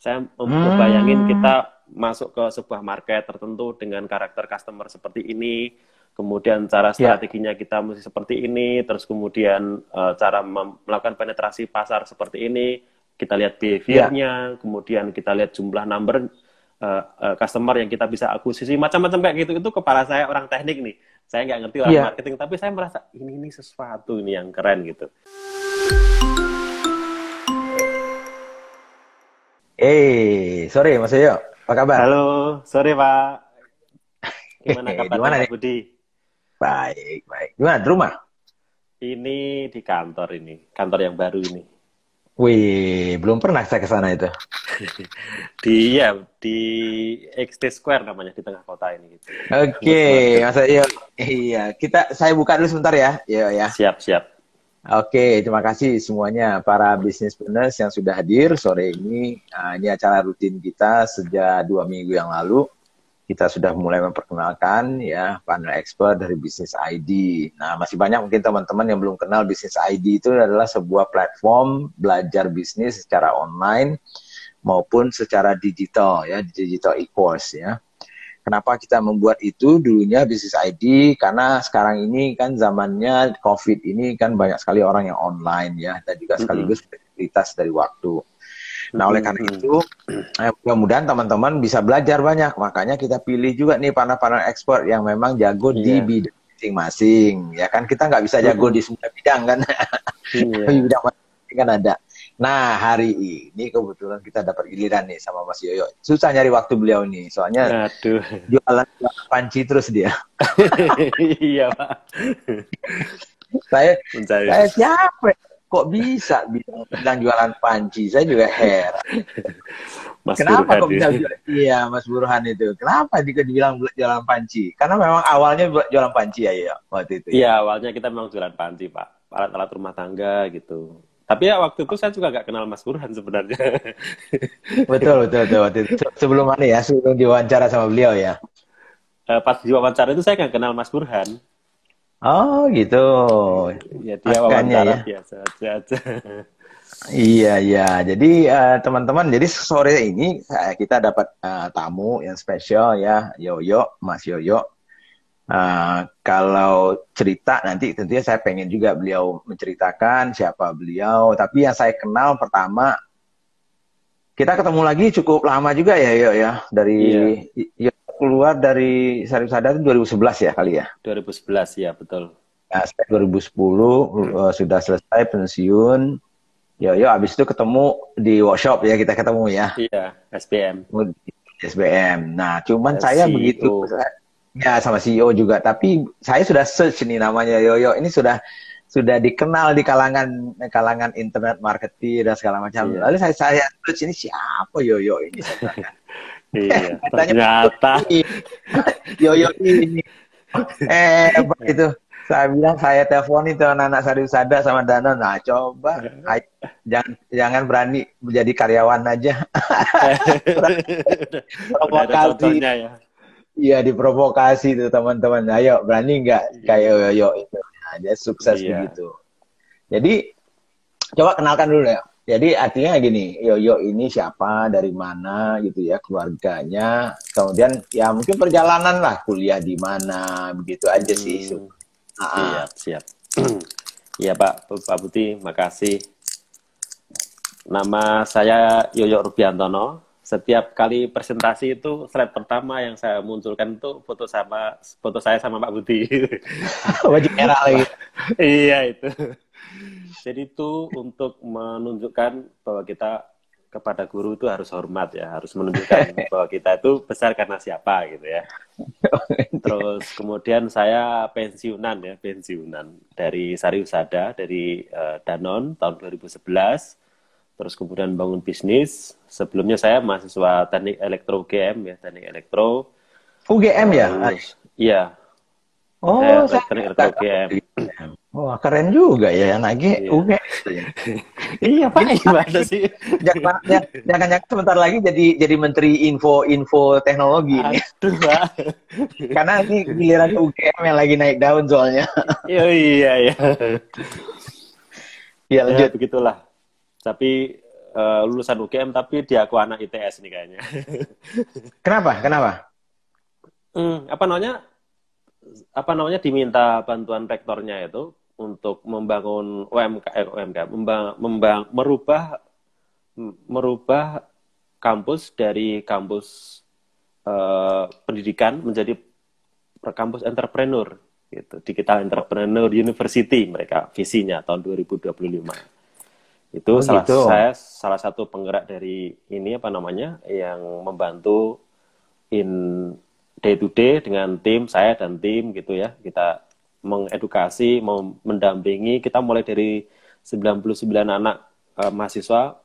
Saya membayangin kita masuk ke sebuah market tertentu dengan karakter customer seperti ini, kemudian cara Ya, strateginya kita mesti seperti ini, terus kemudian cara melakukan penetrasi pasar seperti ini, kita lihat ya, behavior-nya, kemudian kita lihat jumlah number customer yang kita bisa akuisisi, macam-macam kayak gitu. Itu kepala saya orang teknik nih. Saya nggak ngerti orang ya. marketing, tapi saya merasa ini sesuatu ini yang keren gitu. Sore Mas Yoyo, apa kabar? Halo, sore Pak. Gimana Di kabarnya mana Pak nih? Budi? Baik, baik. Gimana di rumah? Ini di kantor ini, kantor yang baru ini. Wih, belum pernah saya ke sana itu. Di XT Square namanya di tengah kota ini gitu. Oke, Bagus banget. Mas Yoyo. Iya, saya buka dulu sebentar ya. Yo ya. Siap, siap. Oke, terima kasih semuanya para businesspreneurs yang sudah hadir sore ini. Ini acara rutin kita sejak 2 minggu yang lalu. Kita sudah mulai memperkenalkan ya panel expert dari Business ID. Nah, masih banyak mungkin teman-teman yang belum kenal Business ID itu adalah sebuah platform belajar bisnis secara online maupun secara digital ya, digital e-course ya. Kenapa kita membuat itu dulunya Business ID? Karena sekarang ini kan zamannya COVID ini kan banyak sekali orang yang online ya, dan juga Mm-mm. sekaligus fleksibilitas dari waktu. Nah, oleh karena Mm-mm. itu, mudah-mudahan teman-teman bisa belajar banyak. Makanya kita pilih juga nih panel-panel expert yang memang jago di Iya. bidang masing-masing. Ya kan, kita nggak bisa jago Mm-mm. di semua bidang kan. Di Iya. bidang masing-masing kan ada. Nah, hari ini kebetulan kita dapat giliran nih sama Mas Yoyo. Susah nyari waktu beliau nih, soalnya Aduh. jualan panci terus dia. Iya, Pak. Saya Mencari. saya siapa? Kok bisa bilang jualan panci? Saya juga heran. Mas Kenapa Burhan kok bisa ya. jualan? Iya, Mas Burhan itu. Kenapa jika dibilang jualan panci? Karena memang awalnya jualan panci ya waktu itu Iya, ya. awalnya kita memang jualan panci, Pak. Alat-alat rumah tangga gitu. Tapi ya waktu itu saya juga nggak kenal Mas Burhan sebenarnya. Betul, betul, betul. Waktu itu. Sebelum mana ya? Sebelum diwawancara sama beliau ya. Pas di wawancara itu saya nggak kenal Mas Burhan. Oh gitu. Ya dia Makanya wawancara ya. biasa aja. Iya, iya. Jadi teman-teman, jadi sore ini kita dapat tamu yang spesial ya, Yoyo, Mas Yoyo. Kalau cerita nanti tentunya saya pengen juga beliau menceritakan siapa beliau. Tapi yang saya kenal pertama, kita ketemu lagi cukup lama juga ya, Yoyo ya. Iya, Yoyo keluar dari Sariwisada itu 2011 ya kali ya. 2011 ya betul. Nah, saya 2010 sudah selesai pensiun. Yoyo abis itu ketemu di workshop ya, kita ketemu ya. Iya, SPM, SBM. Nah, cuman saya begitu CEO. ya sama CEO juga, tapi saya sudah search nih namanya Yoyo. Ini sudah dikenal di kalangan kalangan internet marketing dan segala macam. Iya, Lalu saya search ini siapa Yoyo ini sebenarnya? iya. Katanya Ternyata Yoyo ini itu. Saya bilang saya telepon itu anak-anak Sariwisada sama Danon. Nah, coba jangan berani menjadi karyawan aja. udah ada Provokasi. contohnya ya. Iya diprovokasi tuh teman-teman. Ayo berani nggak kayak Iya, Yoyo itu? Nah, dia sukses iya. begitu. Jadi coba kenalkan dulu ya. Jadi artinya gini, Yoyo ini siapa, dari mana gitu ya, keluarganya. Kemudian ya mungkin perjalanan lah, kuliah di mana, begitu aja sih. Hmm, Ah, siap, siap. Iya Pak Putih, makasih. Nama saya Yoyo Rubiantono. Setiap kali presentasi itu slide pertama yang saya munculkan itu foto saya sama Pak Budi. baju merah lagi. Wah, iya itu. Jadi itu untuk menunjukkan bahwa kita kepada guru itu harus hormat ya, harus menunjukkan bahwa kita itu besar karena siapa gitu ya. Terus kemudian saya pensiunan dari Sariwisada, dari Danon tahun 2011. Terus kemudian bangun bisnis. Sebelumnya saya mahasiswa teknik elektro UGM ya, teknik elektro. UGM ya? Lulus, iya, Oh, saya saya teknik elektro nggak tahu. UGM. Wah, keren juga ya anaknya Iya, UGM. iya Pak, Ini gimana sih? jangan sebentar lagi jadi menteri info teknologi ini. Aduh Pak. Karena ini giliran UGM yang lagi naik daun soalnya. Iya, iya, iya. Ya Ya lanjut. begitulah. Tapi lulusan UGM tapi dia aku anak ITS nih kayaknya. Kenapa? Kenapa? Apa namanya? Apa namanya, diminta bantuan rektornya itu untuk membangun merubah kampus dari kampus pendidikan menjadi kampus entrepreneur gitu, Digital Entrepreneur University mereka visinya tahun 2025. Itu saya salah satu penggerak dari ini apa namanya yang membantu day to day dengan tim saya dan tim gitu ya. Kita mengedukasi, mendampingi. Kita mulai dari 99 anak mahasiswa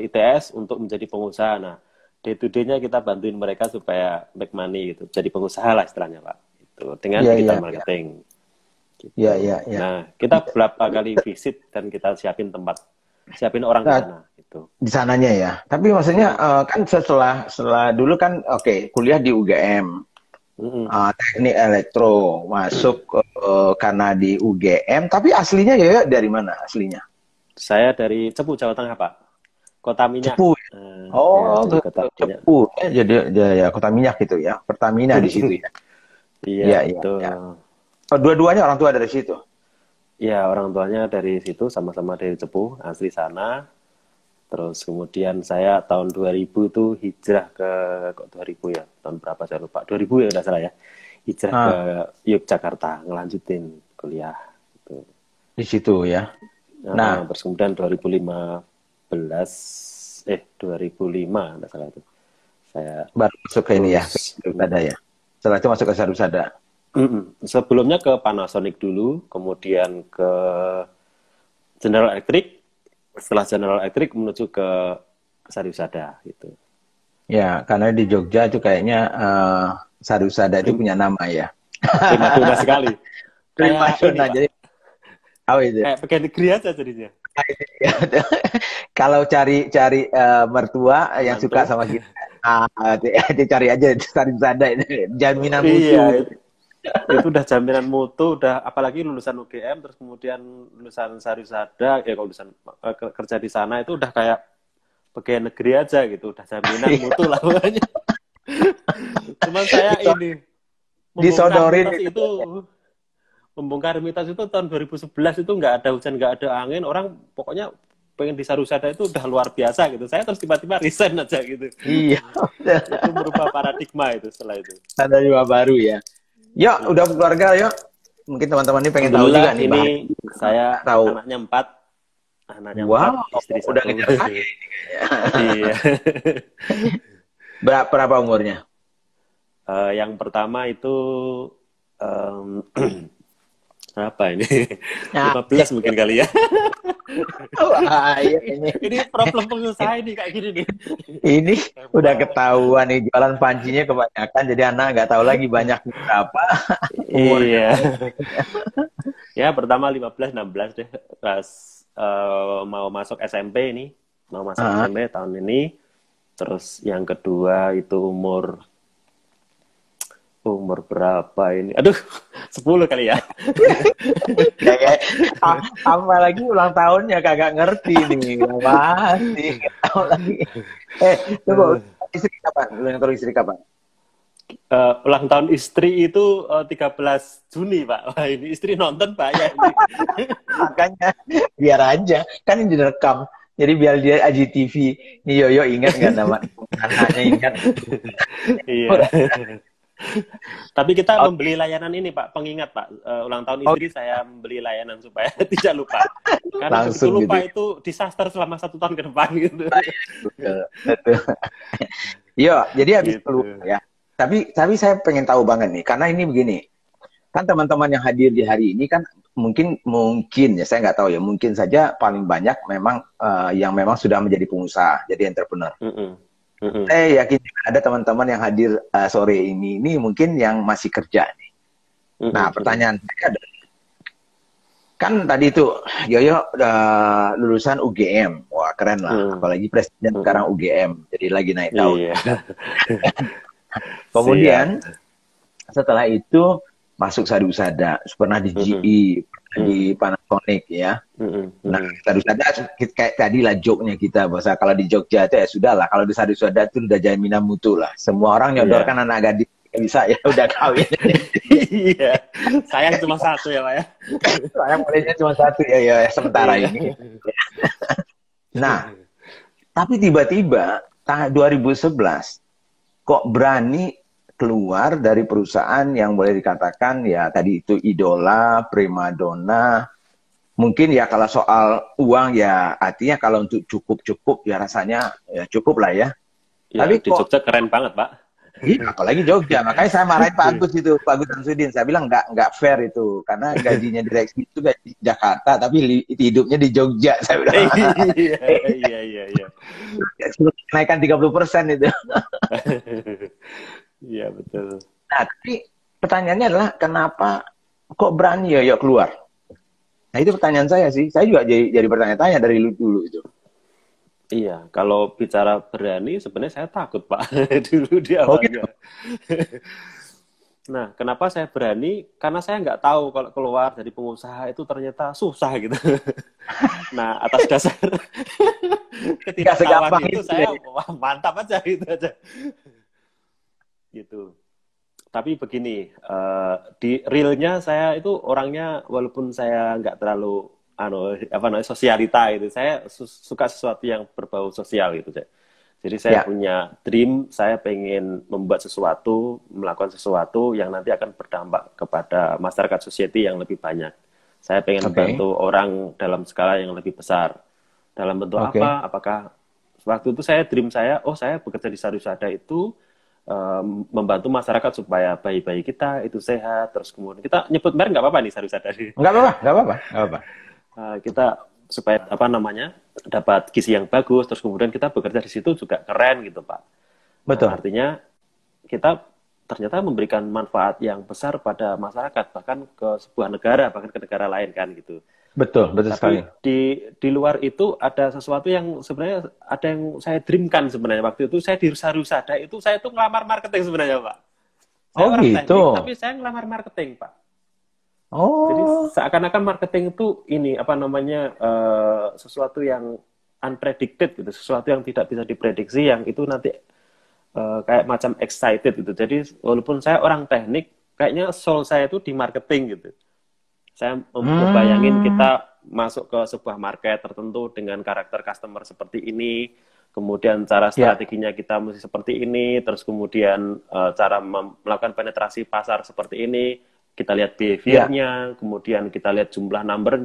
ITS untuk menjadi pengusaha. Nah, day to day-nya kita bantuin mereka supaya make money gitu. Jadi pengusaha lah istilahnya, Pak. Itu dengan digital marketing. Gitu. Nah, kita berapa kali visit dan kita siapin orang di sana gitu. Di sananya ya. Tapi maksudnya kan setelah dulu kan kuliah di UGM. Teknik elektro masuk karena di UGM, tapi aslinya ya dari mana aslinya? Saya dari Cepu, Jawa Tengah, Pak. Kota minyak. Cepu. Cepu. Jadi ya kota minyak itu ya. Pertamina di situ ya. Iya, itu. Ya. Dua-duanya orang tua dari situ. Iya, orang tuanya dari situ, sama-sama dari Cepu, asli sana. Terus kemudian saya tahun 2000 itu hijrah ke, kok 2000 ya? Tahun berapa saya lupa. 2000 ya udah salah ya. Hijrah ke Yogyakarta, ngelanjutin kuliah. Gitu. Di situ ya. Nah, terus kemudian 2005 enggak salah itu. Saya baru masuk ke ini ya, ke Sarusada ya. Setelah itu masuk ke Sarusada. Sebelumnya ke Panasonic dulu, kemudian ke General Electric. Setelah General Electric menuju ke Sarusada gitu. Ya, karena di Jogja itu kayaknya Sarusada itu punya nama ya. Primadona sekali. Primadona jadi. Kayak pegawai negeri aja jadinya. Kalau cari mertua yang suka sama kita, dicari aja Sarusada ini jaminan mutu. Iya, itu udah jaminan mutu, udah apalagi lulusan UGM terus kemudian lulusan Sarusada, kalau lulusan kerja di sana itu udah kayak pegawai negeri aja gitu, udah jaminan mutu lah pokoknya. Cuman saya ini disodorin itu membongkar mitos itu tahun 2011 itu nggak ada hujan, nggak ada angin, orang pokoknya pengen di Sarusada itu udah luar biasa gitu. Saya terus tiba-tiba resign aja gitu. Iya. Itu merubah paradigma itu setelah itu. Ada juga baru ya. Yuk, udah keluarga yuk. Mungkin teman-teman ini pengen tahu juga nih. Ini saya tahu. Anaknya 4. Wow, 4, istri udah 1. ngejar saya. Iya. Berapa umurnya? Yang pertama itu apa ini? 15 mungkin kali ya. Ini problem pengusaha ini kayak gini nih. Ini udah ketahuan nih jualan pancinya kebanyakan, jadi anak nggak tahu lagi banyak berapa. Iya. Ya pertama 15-16 deh, pas mau masuk SMP ini, SMP tahun ini. Terus yang kedua itu umur berapa ini? Aduh, 10 kali ya. Apa lagi ulang tahunnya kagak ngerti nih. Masih nggak tahu lagi. Tunggu, istri kapan? Ulang tahun istri kapan? Ulang tahun istri itu 13 Juni, Pak. Wah, ini istri nonton, Pak, ya. Makanya, biar aja. Kan ini direkam. Jadi biar dia IGTV. Nih Yoyo ingat nggak nama anaknya ingat? Iya. Tapi kita membeli layanan ini, Pak, pengingat, Pak. Ulang tahun istri saya membeli layanan supaya tidak lupa. Karena begitu lupa gitu. Itu disaster selama 1 tahun ke depan gitu. Iya, jadi habis lupa ya. Tapi saya pengen tahu banget nih, karena ini begini. Kan teman-teman yang hadir di hari ini kan mungkin ya, saya nggak tahu ya, mungkin saja paling banyak memang yang memang sudah menjadi pengusaha, jadi entrepreneur. Saya yakin ada teman-teman yang hadir sore ini mungkin yang masih kerja nih. Nah, pertanyaan saya adalah, kan tadi itu Yoyo lulusan UGM, wah keren lah, apalagi presiden sekarang UGM, jadi lagi naik daun. Kemudian setelah itu masuk Sarusada, pernah di GE, di Panasonic ya. Nah, harus ada kayak tadi lah joke-nya kita, bahasa kalau di Jogja itu ya sudah lah, kalau di Sadiswada itu udah jaminan mutu lah. Semua orang nyodorkan anak gadis bisa ya udah kawin. Iya, sayang cuma satu ya Pak ya. Sayang bolehnya cuma satu ya sementara ini. Nah, tapi tiba-tiba tahun 2011 kok berani keluar dari perusahaan yang boleh dikatakan ya tadi itu idola, primadona. Mungkin ya kalau soal uang ya artinya kalau untuk cukup ya rasanya ya cukup lah ya. Ya, Tapi di kok Jogja keren banget Pak. iya, apalagi Jogja. Makanya saya marahin Pak Agus itu, Pak Agus Samsudin. Saya bilang nggak fair itu, karena gajinya direksi itu gaji di Jakarta, tapi hidupnya di Jogja. Saya bilang. Iya. Naikkan 30% itu. Iya betul. Nah, tapi pertanyaannya adalah kenapa kok berani ya keluar? Nah itu pertanyaan saya sih. Saya juga jadi bertanya-tanya dari dulu itu. Iya, kalau bicara berani sebenarnya saya takut Pak dulu di awalnya. Gitu? Nah, kenapa saya berani? Karena saya nggak tahu kalau keluar dari pengusaha itu ternyata susah gitu. Nah, atas dasar ketidaktahuan itu saya wah, mantap aja gitu aja. Gitu. Tapi begini, di realnya saya itu orangnya walaupun saya nggak terlalu sosialita itu, saya suka sesuatu yang berbau sosial gitu. Jadi saya punya dream, saya pengen membuat sesuatu, melakukan sesuatu yang nanti akan berdampak kepada masyarakat society yang lebih banyak. Saya pengen bantu orang dalam skala yang lebih besar. Dalam bentuk apa? Apakah waktu itu dream saya, saya bekerja di Sadiswada itu membantu masyarakat supaya bayi-bayi kita itu sehat, terus kemudian kita nyebut merek nggak apa-apa nih Sadiswada. Nggak apa-apa. Kita supaya dapat gizi yang bagus, terus kemudian kita bekerja di situ juga keren gitu Pak. Betul. Nah, artinya kita ternyata memberikan manfaat yang besar pada masyarakat, bahkan ke sebuah negara, bahkan ke negara lain kan gitu. Betul Tapi sekali. Di luar itu ada sesuatu yang sebenarnya ada yang saya dreamkan sebenarnya waktu itu saya di Sadiswada itu saya tuh ngelamar marketing sebenarnya Pak. Saya orang gitu. teknik tapi saya ngelamar marketing Pak. Jadi seakan-akan marketing itu ini sesuatu yang unpredicted gitu, sesuatu yang tidak bisa diprediksi yang itu nanti kayak macam excited gitu. Jadi walaupun saya orang teknik, kayaknya soul saya itu di marketing gitu. Saya membayangin kita masuk ke sebuah market tertentu dengan karakter customer seperti ini, kemudian cara strateginya kita mesti seperti ini, terus kemudian cara melakukan penetrasi pasar seperti ini. Kita lihat behavior-nya, kemudian kita lihat jumlah number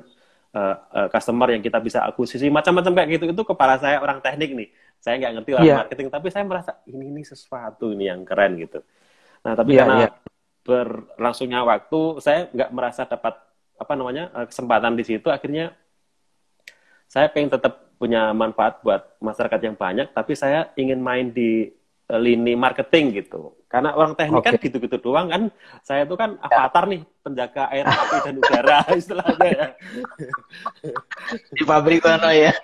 customer yang kita bisa akuisisi, macam-macam kayak gitu. Itu kepala saya orang teknik nih. Saya nggak ngerti orang marketing, tapi saya merasa ini sesuatu ini yang keren gitu. Nah, tapi karena berlangsungnya waktu, saya nggak merasa dapat kesempatan di situ. Akhirnya saya pengen tetap punya manfaat buat masyarakat yang banyak, tapi saya ingin main di lini marketing gitu. Karena orang teknik kan gitu-gitu doang kan. Saya itu kan avatar nih, penjaga air, api, dan udara istilahnya ya. Di pabrik mana ya?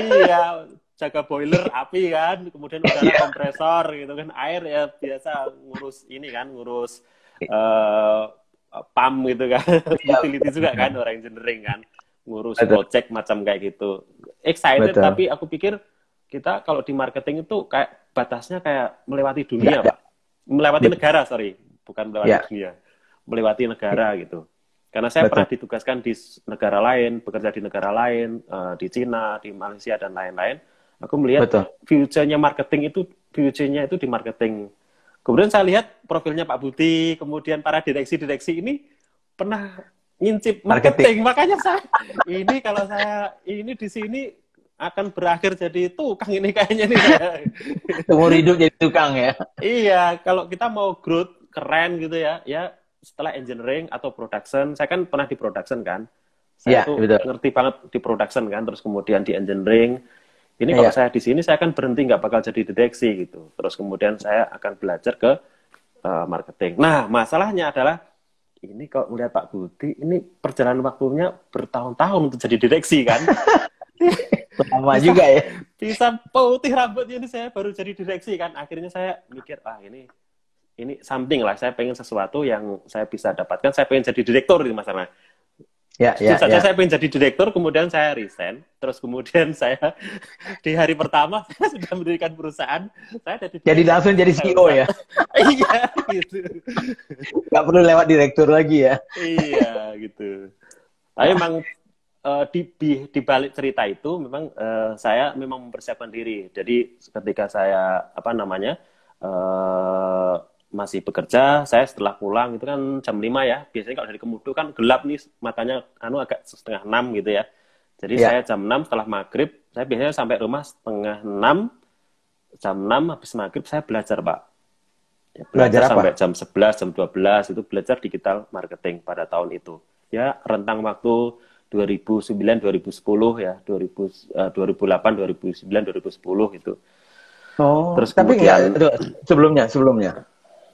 Iya, jaga boiler api kan, kemudian udara kompresor gitu kan, air ya biasa ngurus ini kan, ngurus pump gitu kan, utility juga kan, orang engineering kan, ngurus project macam kayak gitu. Excited, tapi aku pikir kita kalau di marketing itu kayak batasnya kayak melewati dunia, Pak. Melewati negara, bukan melewati dunia. Melewati negara gitu. Karena saya pernah ditugaskan di negara lain, bekerja di negara lain, di Cina, di Malaysia, dan lain-lain. Aku melihat future-nya marketing itu, future-nya itu di marketing. Kemudian saya lihat profilnya Pak Budi, kemudian para direksi-direksi ini pernah ngincip marketing. Makanya ini kalau saya ini di sini akan berakhir jadi tukang ini kayaknya nih saya. Seumur hidup jadi tukang ya? Iya, kalau kita mau growth keren gitu ya setelah engineering atau production, saya kan pernah di production kan. Saya tuh ngerti banget di production kan, terus kemudian di engineering. Ini kalau saya di sini, saya akan berhenti, nggak bakal jadi direksi gitu. Terus kemudian saya akan belajar ke marketing. Nah, masalahnya adalah, ini kalau melihat Pak Budi, ini perjalanan waktunya bertahun-tahun untuk jadi direksi kan. Lama juga ya. Bisa putih rambutnya ini saya baru jadi direksi kan. Akhirnya saya mikir, ini something lah. Saya pengen sesuatu yang saya bisa dapatkan. Saya pengen jadi direktur di masalah. Ya, Jujur ya, saja ya. saya pengen jadi direktur, kemudian saya resign, terus kemudian saya di hari pertama saya sudah mendirikan perusahaan, saya jadi Jadi direktur, langsung jadi selesai CEO urusan. ya. Iya, gitu. Nggak perlu lewat direktur lagi ya. Iya, gitu. Tapi memang di balik cerita itu memang saya memang mempersiapkan diri. Jadi ketika saya apa namanya eh, masih bekerja, saya setelah pulang itu kan jam 5 ya. Biasanya kalau dari Kemudu kan gelap nih, matanya anu agak setengah 6 gitu ya. Jadi saya Ya, jam 6 setelah maghrib, saya biasanya sampai rumah setengah 6, jam 6 habis maghrib saya belajar, Pak. Ya, belajar belajar apa? sampai jam 11, jam 12 itu belajar digital marketing pada tahun itu. Ya, rentang waktu 2009, 2010 ya, 2008, 2009, 2010 itu. Oh, Terus tapi enggak, kemudian aduh, sebelumnya.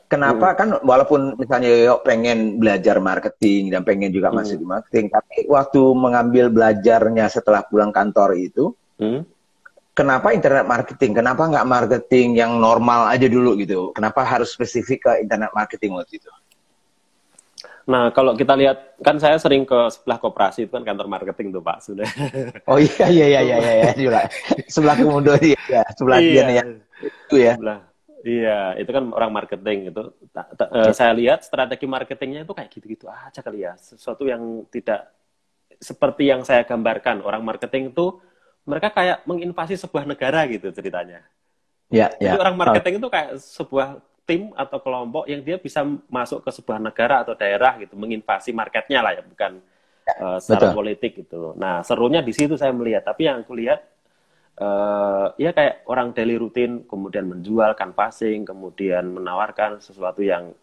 Kenapa mm, kan walaupun misalnya Yoyo pengen belajar marketing dan pengen juga masuk mm, di marketing, tapi waktu mengambil belajarnya setelah pulang kantor itu, mm. kenapa internet marketing? Kenapa nggak marketing yang normal aja dulu gitu? Kenapa harus spesifik ke internet marketing waktu itu? Nah, kalau kita lihat, kan saya sering ke sebelah koperasi, itu kan kantor marketing tuh Pak, sudah. Oh iya iya iya iya iya iya juga. Sebelah Komodo ya, sebelah dia yang Iya, itu ya. sebelah. Iya, itu kan orang marketing itu. Ya. Saya lihat strategi marketingnya itu kayak gitu-gitu aja kali ya. Sesuatu yang tidak seperti yang saya gambarkan. Orang marketing itu mereka kayak menginvasi sebuah negara gitu ceritanya. Ya, Jadi ya. orang Oh, marketing itu kayak sebuah tim atau kelompok yang dia bisa masuk ke sebuah negara atau daerah gitu, menginvasi marketnya lah ya, bukan secara betul. politik gitu. Nah, serunya di situ saya melihat. Tapi yang aku lihat ya kayak orang daily rutin, kemudian menjual canvassing, kemudian menawarkan sesuatu yang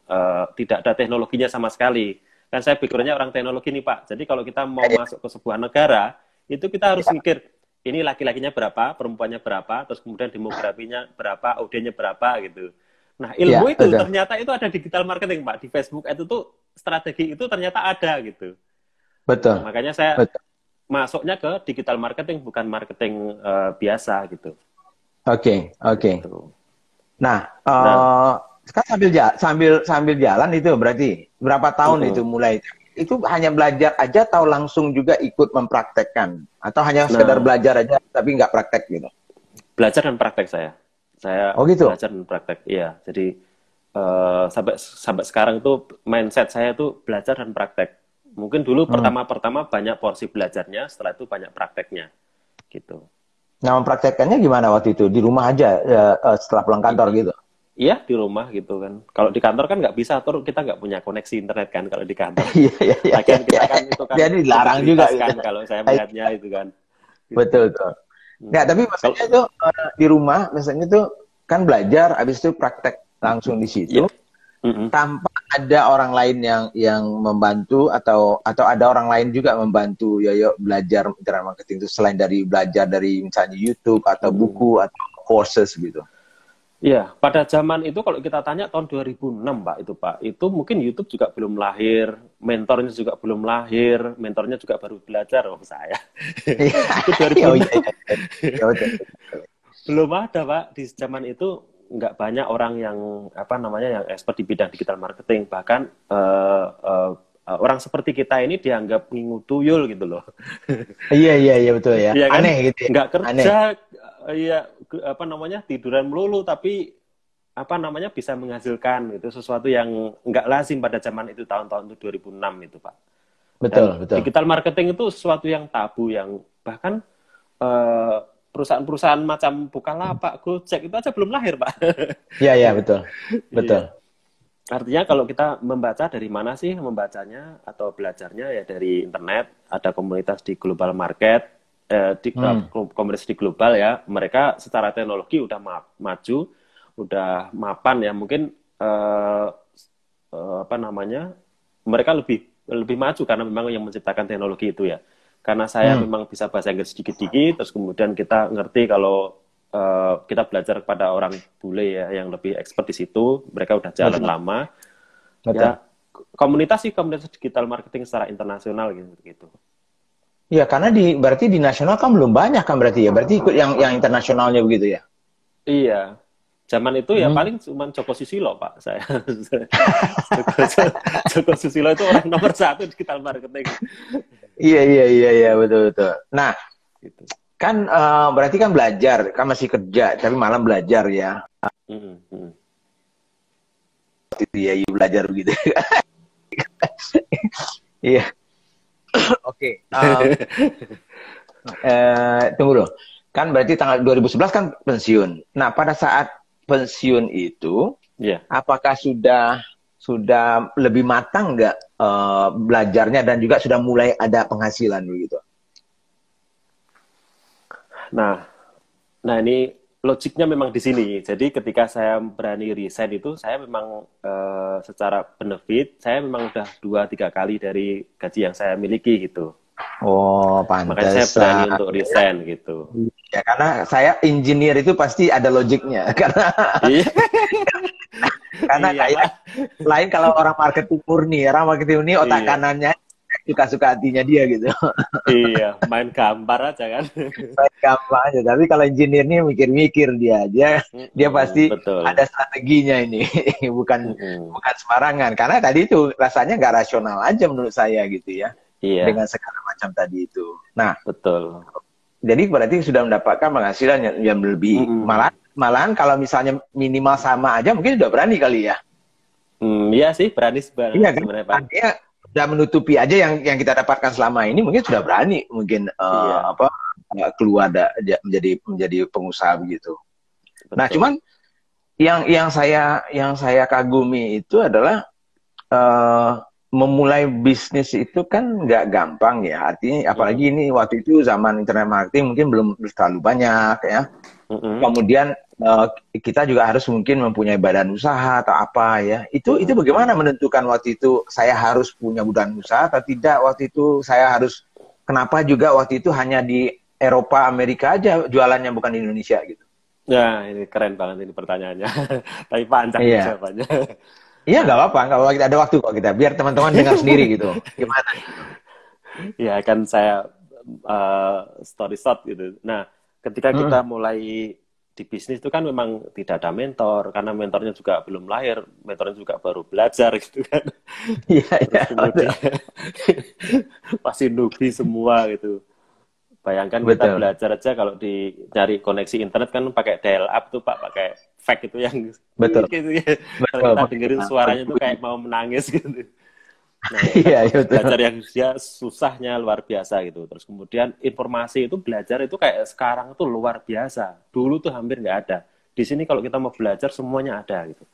tidak ada teknologinya sama sekali. Kan saya pikirnya orang teknologi nih Pak. Jadi kalau kita mau masuk ke sebuah negara, itu kita harus mikir, ini laki-lakinya berapa, perempuannya berapa, terus kemudian demografinya berapa, audiennya berapa gitu. Nah, Ya, ilmu itu betul. ternyata itu ada digital marketing Pak. Di Facebook itu tuh strategi itu ternyata ada gitu. Betul. Nah, makanya saya Betul. masuknya ke digital marketing bukan marketing biasa gitu. Oke, oke. Gitu. Nah, Nah, sekarang sambil jalan itu berarti berapa tahun itu mulai? Itu hanya belajar aja atau langsung juga ikut mempraktekkan? Atau hanya sekedar nah, belajar aja tapi nggak praktek gitu? belajar dan praktek saya. Saya Oh gitu? belajar dan praktek. Iya, jadi sampai sampai sekarang itu mindset saya itu belajar dan praktek. Mungkin dulu Hmm. pertama-pertama banyak porsi belajarnya, setelah itu banyak prakteknya, gitu. Nah, mempraktekkannya gimana waktu itu? Di rumah aja setelah pulang kantor gitu? Iya di rumah gitu kan. Kalau di kantor kan nggak bisa atur, kita nggak punya koneksi internet kan kalau di kantor. Iya, iya, iya, iya. Lagian kita kan itu kan Jadi dilarang juga integritas gitu. kan kalau saya melihatnya itu kan. Gitu. Betul, betul. Nggak, tapi Kalau maksudnya itu di rumah, misalnya itu kan belajar, habis itu praktek langsung di situ, ya, tanpa ada orang lain yang membantu atau ada orang lain juga membantu Yoyo belajar internet marketing itu selain dari belajar dari misalnya YouTube atau buku atau courses gitu. Iya, pada zaman itu kalau kita tanya tahun 2006, Pak, itu mungkin YouTube juga belum lahir, mentornya juga belum lahir, mentornya juga baru belajar, oh saya. Itu Oh iya, 2006. iya, iya. Betul. Belum ada, Pak. Di zaman itu nggak banyak orang yang apa namanya yang expert di bidang digital marketing. Bahkan orang seperti kita ini dianggap ngingu tuyul gitu loh. Iya, iya, iya, betul ya. Iya kan? Aneh gitu ya. Nggak Aneh. kerja, ya apa namanya tiduran melulu, tapi apa namanya bisa menghasilkan itu sesuatu yang nggak lazim pada zaman itu tahun-tahun itu 2006 itu Pak. Dan Betul, betul. digital marketing itu sesuatu yang tabu yang bahkan perusahaan-perusahaan macam Bukalapak, Gojek itu aja belum lahir Pak. Iya, iya, betul. Betul. Iya. Artinya kalau kita membaca dari mana sih membacanya atau belajarnya ya dari internet, ada komunitas di global market, komunitas di global ya, mereka secara teknologi udah maju, udah mapan ya, mungkin apa namanya, mereka lebih maju karena memang yang menciptakan teknologi itu ya. Karena saya memang bisa bahasa Inggris sedikit-sedikit, terus kemudian kita ngerti kalau kita belajar kepada orang bule ya yang lebih expert di situ, mereka udah jalan Betul. lama. Betul. Ya komunitas digital marketing secara internasional gitu. Iya, karena berarti di nasional kan belum banyak kan berarti ya. Berarti ikut yang internasionalnya begitu ya. Iya. Zaman itu ya paling cuma Joko Susilo Pak saya. Joko Susilo itu orang nomor 1 digital marketing. Iya, iya, iya, iya, betul, betul. Nah, Gitu. kan berarti kan belajar, kan masih kerja, tapi malam belajar ya. Mm, mm. Itu ya, iya, belajar begitu. Iya, oke. Tunggu dulu. Kan berarti tanggal 2011 kan pensiun. Nah, pada saat pensiun itu, Iya. apakah sudah lebih matang nggak belajarnya dan juga sudah mulai ada penghasilan begitu? Nah, nah ini logiknya memang di sini. Jadi ketika saya berani resign itu, saya memang secara benefit, saya memang udah 2-3 kali dari gaji yang saya miliki gitu. Oh, Makanya saya berani pantesan. untuk resign gitu. Ya, karena saya engineer itu pasti ada logiknya. Iya, Karena iya kayak Pak. lain kalau orang marketing murni, orang marketing murni otak Iya, kanannya suka-suka hatinya dia gitu. iya, main gambar aja kan. Gampang aja. Tapi kalau engineer ini mikir-mikir dia Mm-mm, pasti betul. ada strateginya ini, bukan Mm-mm, bukan sembarangan. Karena tadi itu rasanya nggak rasional aja menurut saya gitu ya, iya, dengan segala macam tadi itu. Nah, betul. jadi berarti sudah mendapatkan penghasilan yang lebih. Mm-mm. Malahan kalau misalnya minimal sama aja mungkin sudah berani kali ya. Iya sih, berani Iya kan? sebenarnya Pak. Artinya sudah menutupi aja yang kita dapatkan selama ini mungkin sudah berani mungkin Iya, keluar menjadi pengusaha begitu. Nah, betul. cuman yang saya kagumi itu adalah eh, memulai bisnis itu kan nggak gampang ya. Artinya apalagi Mm-mm, ini waktu itu zaman internet marketing mungkin belum terlalu banyak ya. mm-mm, Kemudian kita juga harus mungkin mempunyai badan usaha atau apa ya. Itu mm-mm, bagaimana mm. menentukan waktu itu saya harus punya badan usaha atau tidak? Waktu itu saya harus kenapa juga waktu itu hanya di Eropa Amerika aja jualannya bukan di Indonesia gitu. Nah, ini keren banget ini pertanyaannya. Tapi panjang nih Iya. jawabannya. Iya, Nah, nggak apa-apa, kita ada waktu kok kita, biar teman-teman dengar sendiri gitu. Gimana? ya kan saya story short gitu. Nah, ketika kita Hmm. mulai di bisnis itu kan memang tidak ada mentor, karena mentornya juga belum lahir, mentornya juga baru belajar gitu kan. Iya, iya, Terus betul. kemudian pasti newbie semua gitu. Bayangkan kita Betul, belajar aja kalau di nyari koneksi internet kan pakai dial up tuh Pak, pakai fax itu yang betul, gitu ya. Kalau betul. kita Pakai dengerin pakai suaranya tuh kayak bunyi. mau menangis gitu. Nah, itu kan Iya, iya, proses betul. belajar yang dia susahnya luar biasa gitu. Terus kemudian informasi itu belajar itu kayak sekarang tuh luar biasa. Dulu tuh hampir nggak ada. Di sini kalau kita mau belajar semuanya ada gitu.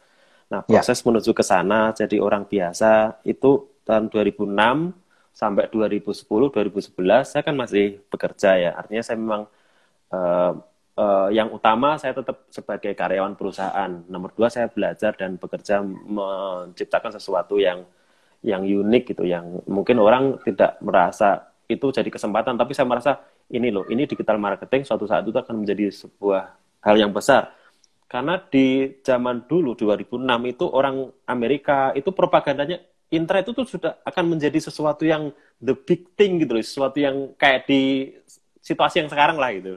Nah, Ya, proses menuju ke sana jadi orang biasa itu tahun 2006 sampai 2010, 2011 saya kan masih bekerja ya. Artinya saya memang eh, yang utama saya tetap sebagai karyawan perusahaan. Nomor dua saya belajar dan bekerja menciptakan sesuatu yang unik gitu, yang mungkin orang tidak merasa itu jadi kesempatan, tapi saya merasa ini loh, ini digital marketing suatu saat itu akan menjadi sebuah hal yang besar. Karena di zaman dulu 2006 itu orang Amerika itu propagandanya internet itu sudah akan menjadi sesuatu yang the big thing gitu loh, sesuatu yang kayak di situasi yang sekarang lah gitu.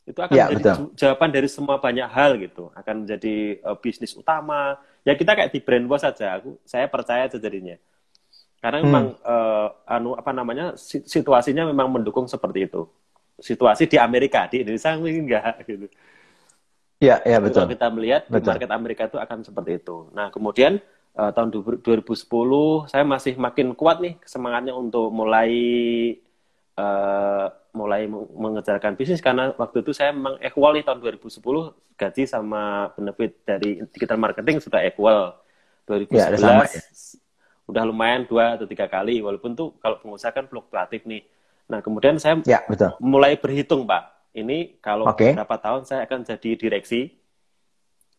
Itu akan ya, menjadi betul. jawaban dari semua banyak hal gitu. Akan menjadi bisnis utama. Ya kita kayak di brainwash saja. Saya percaya aja jadinya. Karena Hmm. memang apa namanya situasinya memang mendukung seperti itu. Situasi di Amerika, di Indonesia mungkin enggak gitu. Ya, ya, Tapi kalau betul, kita melihat di betul. market Amerika itu akan seperti itu. Nah, kemudian tahun 2010 saya masih makin kuat nih semangatnya untuk mulai mengejarkan bisnis, karena waktu itu saya memang equal nih tahun 2010 gaji sama benefit dari digital marketing sudah equal. Ya, ada sama 2011 ya. udah lumayan 2 atau 3 kali, walaupun tuh kalau pengusaha kan fluktuatif nih. Nah, kemudian saya Ya, betul. mulai berhitung Pak, ini kalau Oke. beberapa tahun saya akan jadi direksi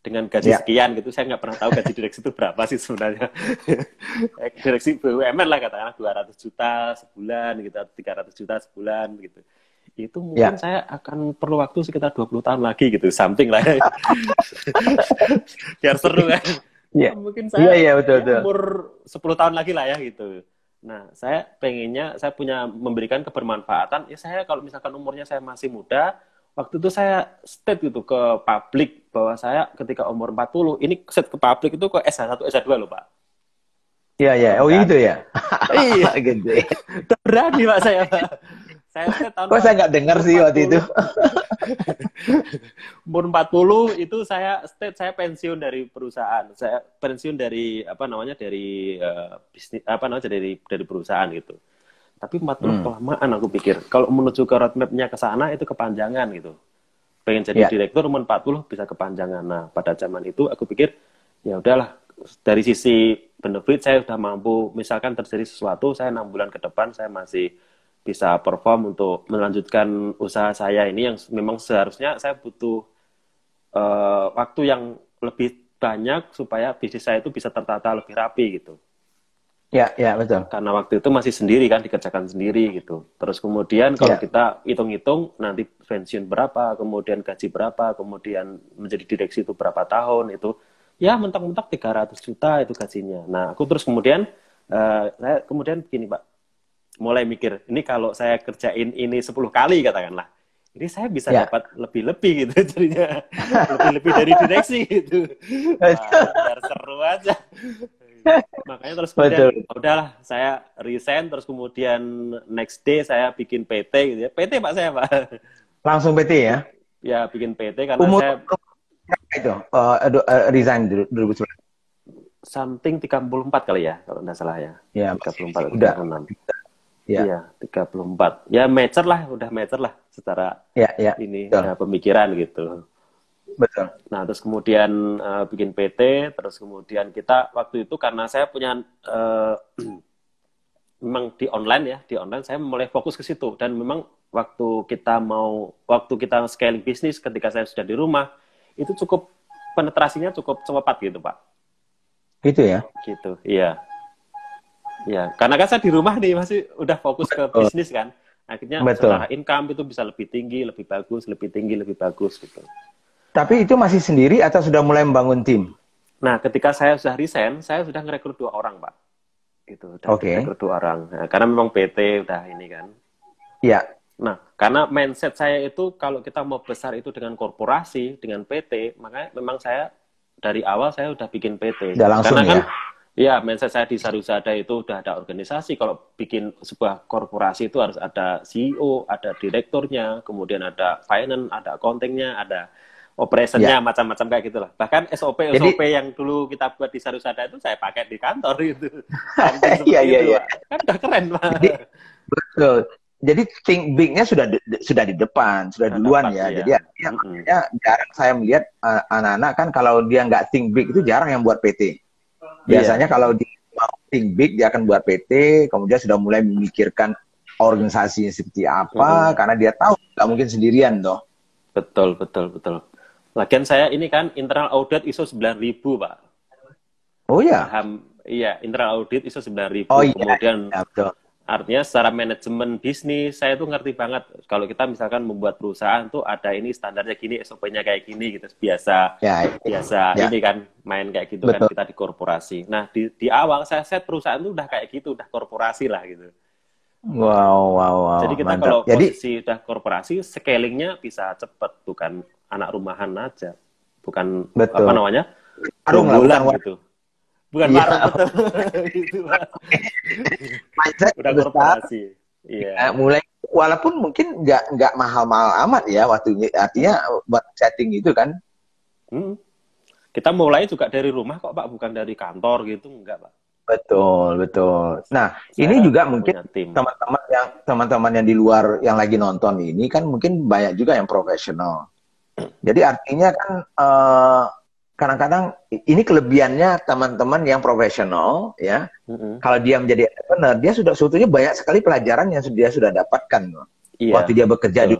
dengan gaji Ya, sekian gitu. Saya nggak pernah tahu gaji direksi itu berapa sih sebenarnya. Direksi BUMN lah katakanlah 200 juta sebulan gitu, atau 300 juta sebulan gitu. Itu mungkin ya, saya akan perlu waktu sekitar 20 tahun lagi gitu, something lah ya. Biar seru kan. ya, Ya, mungkin iya, saya iya, betul, ya betul. umur 10 tahun lagi lah ya gitu. Nah, saya pengennya saya punya memberikan kebermanfaatan. Ya saya kalau misalkan umurnya saya masih muda, waktu itu saya state gitu ke publik bahwa saya ketika umur 40, ini set ke publik itu ke S1, S2 loh, Pak. Iya, iya. Oh, kan. itu ya. Iya, Gede. udah berani Pak saya, Pak. Saya tahun Kok saya nggak dengar sih waktu itu? umur 40 itu saya pensiun dari perusahaan. Saya pensiun dari apa namanya dari bisnis apa namanya dari perusahaan gitu. Tapi 40 kelamaan aku pikir. Kalau menuju ke roadmap-nya ke sana itu kepanjangan gitu. Pengen jadi direktur umur 40 bisa kepanjangan. Nah, pada zaman itu aku pikir ya udahlah, dari sisi benefit saya sudah mampu, misalkan terjadi sesuatu, saya 6 bulan ke depan saya masih bisa perform untuk melanjutkan usaha saya ini yang memang seharusnya saya butuh waktu yang lebih banyak supaya bisnis saya itu bisa tertata lebih rapi gitu. Ya, ya, betul. Karena waktu itu masih sendiri kan, dikerjakan sendiri gitu. Terus kemudian kalau kita hitung-hitung nanti pensiun berapa, kemudian gaji berapa, kemudian menjadi direksi itu berapa tahun, itu ya mentok-mentok 300 juta itu gajinya. Nah, aku terus kemudian saya kemudian begini, Pak. Mulai mikir, ini kalau saya kerjain ini 10 kali katakanlah, ini saya bisa dapat lebih-lebih gitu jadinya. Lebih-lebih dari direksi gitu. Wah, biar seru aja. Makanya terus kemudian udahlah saya resign, terus kemudian next day saya bikin PT gitu ya. PT Pak saya, Pak. Langsung PT ya? Ya, bikin PT karena Umur saya itu resign 2019. Something 34 kali ya kalau enggak salah ya. Ya, 34 udah 36. Ya. Iya, 34. Ya mature lah, udah mature lah secara ini pemikiran gitu. Betul. Nah, terus kemudian bikin PT, terus kemudian kita waktu itu karena saya punya memang di online saya mulai fokus ke situ dan memang waktu kita scaling bisnis ketika saya sudah di rumah itu cukup penetrasinya cukup cepat gitu, Pak. Gitu ya? Gitu, iya. Ya, karena kan saya di rumah nih masih udah fokus ke bisnis kan. Akhirnya secara income itu bisa lebih tinggi, lebih bagus, lebih tinggi, lebih bagus gitu. Tapi itu masih sendiri atau sudah mulai membangun tim? Nah, ketika saya sudah resign, saya sudah ngerekrut 2 orang, Pak. Gitu, udah ngerekrut 2 orang. Nah, karena memang PT udah ini kan. Iya. Nah, karena mindset saya itu kalau kita mau besar itu dengan korporasi, dengan PT, makanya memang saya dari awal saya udah bikin PT. Udah langsung karena kan, ya? ya, mindset saya di Sarusada itu udah ada organisasi. Kalau bikin sebuah korporasi itu harus ada CEO, ada direkturnya, kemudian ada finance, ada accounting-nya, ada operationnya, macam-macam kayak gitulah. Bahkan SOP yang dulu kita buat di Sarusada itu saya pakai di kantor gitu. Iya. Kan udah keren, Pak. Betul. Jadi think big-nya sudah di depan, sudah duluan ya. Jadi artinya jarang saya melihat anak-anak kan kalau dia nggak think big itu jarang yang buat PT. Biasanya kalau dia mau think big dia akan buat PT, kemudian sudah mulai memikirkan organisasinya seperti apa, karena dia tahu nggak mungkin sendirian toh. Betul. Lagian saya ini kan internal audit ISO 9000, Pak. Oh ya? Iya, internal audit ISO 9000. Oh, iya. Kemudian ya, betul. Artinya secara manajemen bisnis, saya tuh ngerti banget. Kalau kita misalkan membuat perusahaan tuh ada ini standarnya gini, SOP-nya kayak gini gitu. Biasa ini kan main kayak gitu. Betul. Kan kita di korporasi. Nah, di awal saya set perusahaan tuh udah kayak gitu, udah korporasi lah gitu. Wow. Jadi kita mantap. kalau posisi udah korporasi, scalingnya bisa cepet, bukan anak rumahan aja. Bukan apa namanya? Gerombolan gitu. Bukan warung, betul. Gitu, udah korporasi. Iya. Mulai walaupun mungkin nggak mahal-mahal amat ya waktunya, artinya buat setting itu kan. Kita mulai juga dari rumah kok, Pak, bukan dari kantor gitu, enggak, Pak. Betul. Nah, ini juga mungkin teman-teman yang di luar yang lagi nonton ini kan mungkin banyak juga yang profesional. Jadi artinya kan kadang-kadang ini kelebihannya teman-teman yang profesional ya. Kalau dia menjadi entrepreneur, dia sebetulnya banyak sekali pelajaran yang dia sudah dapatkan waktu dia bekerja di.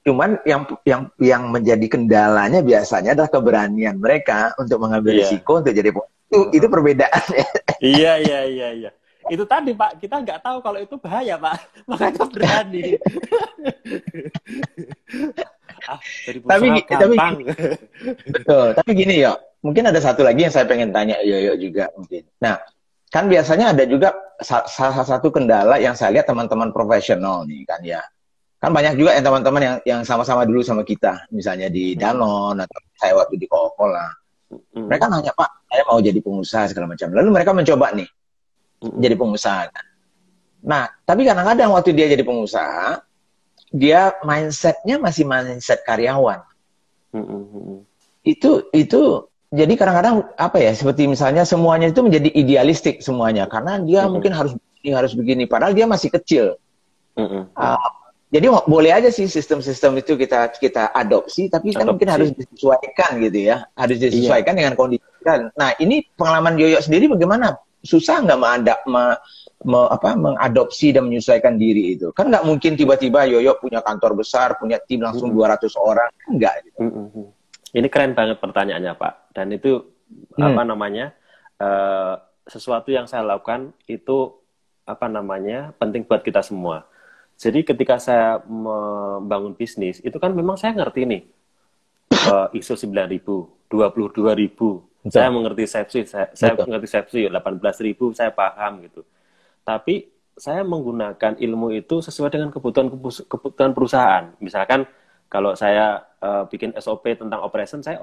Cuman yang menjadi kendalanya biasanya adalah keberanian mereka untuk mengambil risiko untuk jadi itu perbedaannya. Iya. Itu tadi, Pak, kita nggak tahu kalau itu bahaya, Pak. Makanya berani. Tapi betul. Tapi gini ya, mungkin ada satu lagi yang saya pengen tanya Yoyo juga mungkin. Nah, kan biasanya ada juga salah satu kendala yang saya lihat teman-teman profesional nih kan ya. Kan banyak juga teman-teman yang sama-sama dulu sama kita, misalnya di Danone atau saya waktu di Coca-Cola. Mereka nanya, Pak, saya mau jadi pengusaha segala macam. Lalu mereka mencoba nih jadi pengusaha. Nah, tapi kadang-kadang waktu dia jadi pengusaha, dia mindsetnya masih mindset karyawan. Itu jadi kadang-kadang apa ya, seperti misalnya semuanya itu menjadi idealistik semuanya, karena dia mungkin harus begini, padahal dia masih kecil. Jadi boleh aja sih sistem-sistem itu kita adopsi, tapi kan mungkin harus disesuaikan gitu ya, harus disesuaikan dengan kondisi. Nah, ini pengalaman Yoyo sendiri bagaimana? Susah nggak mengadopsi dan menyesuaikan diri itu? Kan nggak mungkin tiba-tiba Yoyo punya kantor besar, punya tim langsung 200 orang, enggak gitu. Ini keren banget pertanyaannya, Pak. Dan itu apa namanya? Sesuatu yang saya lakukan itu apa namanya? Penting buat kita semua. Jadi ketika saya membangun bisnis, itu kan memang saya ngerti nih ISO 9000, 22.000. Saya mengerti sepsi, saya mengerti sepsi 18.000, saya paham gitu. Tapi saya menggunakan ilmu itu sesuai dengan kebutuhan perusahaan. Misalkan kalau saya bikin SOP tentang operation, saya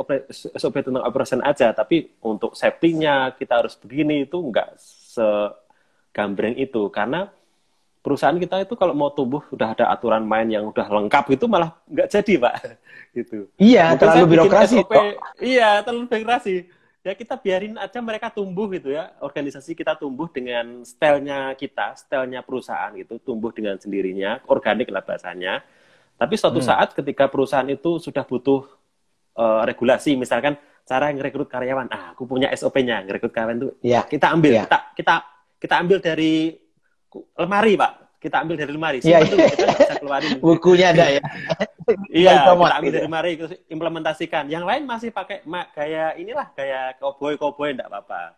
SOP tentang operation aja. Tapi untuk safety-nya kita harus begini, itu nggak segambreng itu. Karena perusahaan kita itu kalau mau tumbuh udah ada aturan main yang udah lengkap, itu malah nggak jadi, Pak. Gitu. Iya, mungkin terlalu birokrasi. Iya, terlalu birokrasi. Ya kita biarin aja mereka tumbuh gitu ya. Organisasi kita tumbuh dengan stylenya kita, stylenya perusahaan gitu, tumbuh dengan sendirinya, organik lah bahasanya. Tapi suatu saat ketika perusahaan itu sudah butuh regulasi, misalkan cara ngerekrut karyawan, aku punya SOP-nya, ngerekrut karyawan itu kita ambil, kita ambil dari lemari, Pak. Kita ambil dari lemari. Kita nggak bisa keluarin. Bukunya ada ya. Iya, kita ambil dari lemari, implementasikan. Yang lain masih pakai gaya cowboy enggak apa-apa.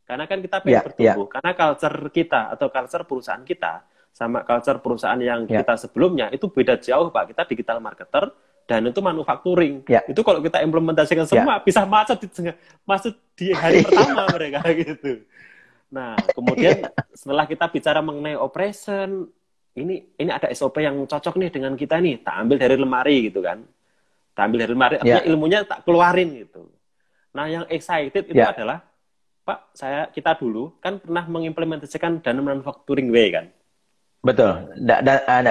Karena kan kita pengen bertumbuh. Karena culture kita atau culture perusahaan kita sama culture perusahaan yang kita sebelumnya itu beda jauh, Pak. Kita digital marketer dan itu manufacturing. Itu kalau kita implementasikan semua bisa macet di hari pertama mereka gitu. Nah, kemudian setelah kita bicara mengenai operation, ini ada SOP yang cocok nih dengan kita nih, tak ambil dari lemari gitu kan. Tak ambil dari lemari, artinya ilmunya tak keluarin gitu. Nah, yang excited itu adalah, Pak, kita dulu kan pernah mengimplementasikan Dana Manufacturing Way kan. Betul,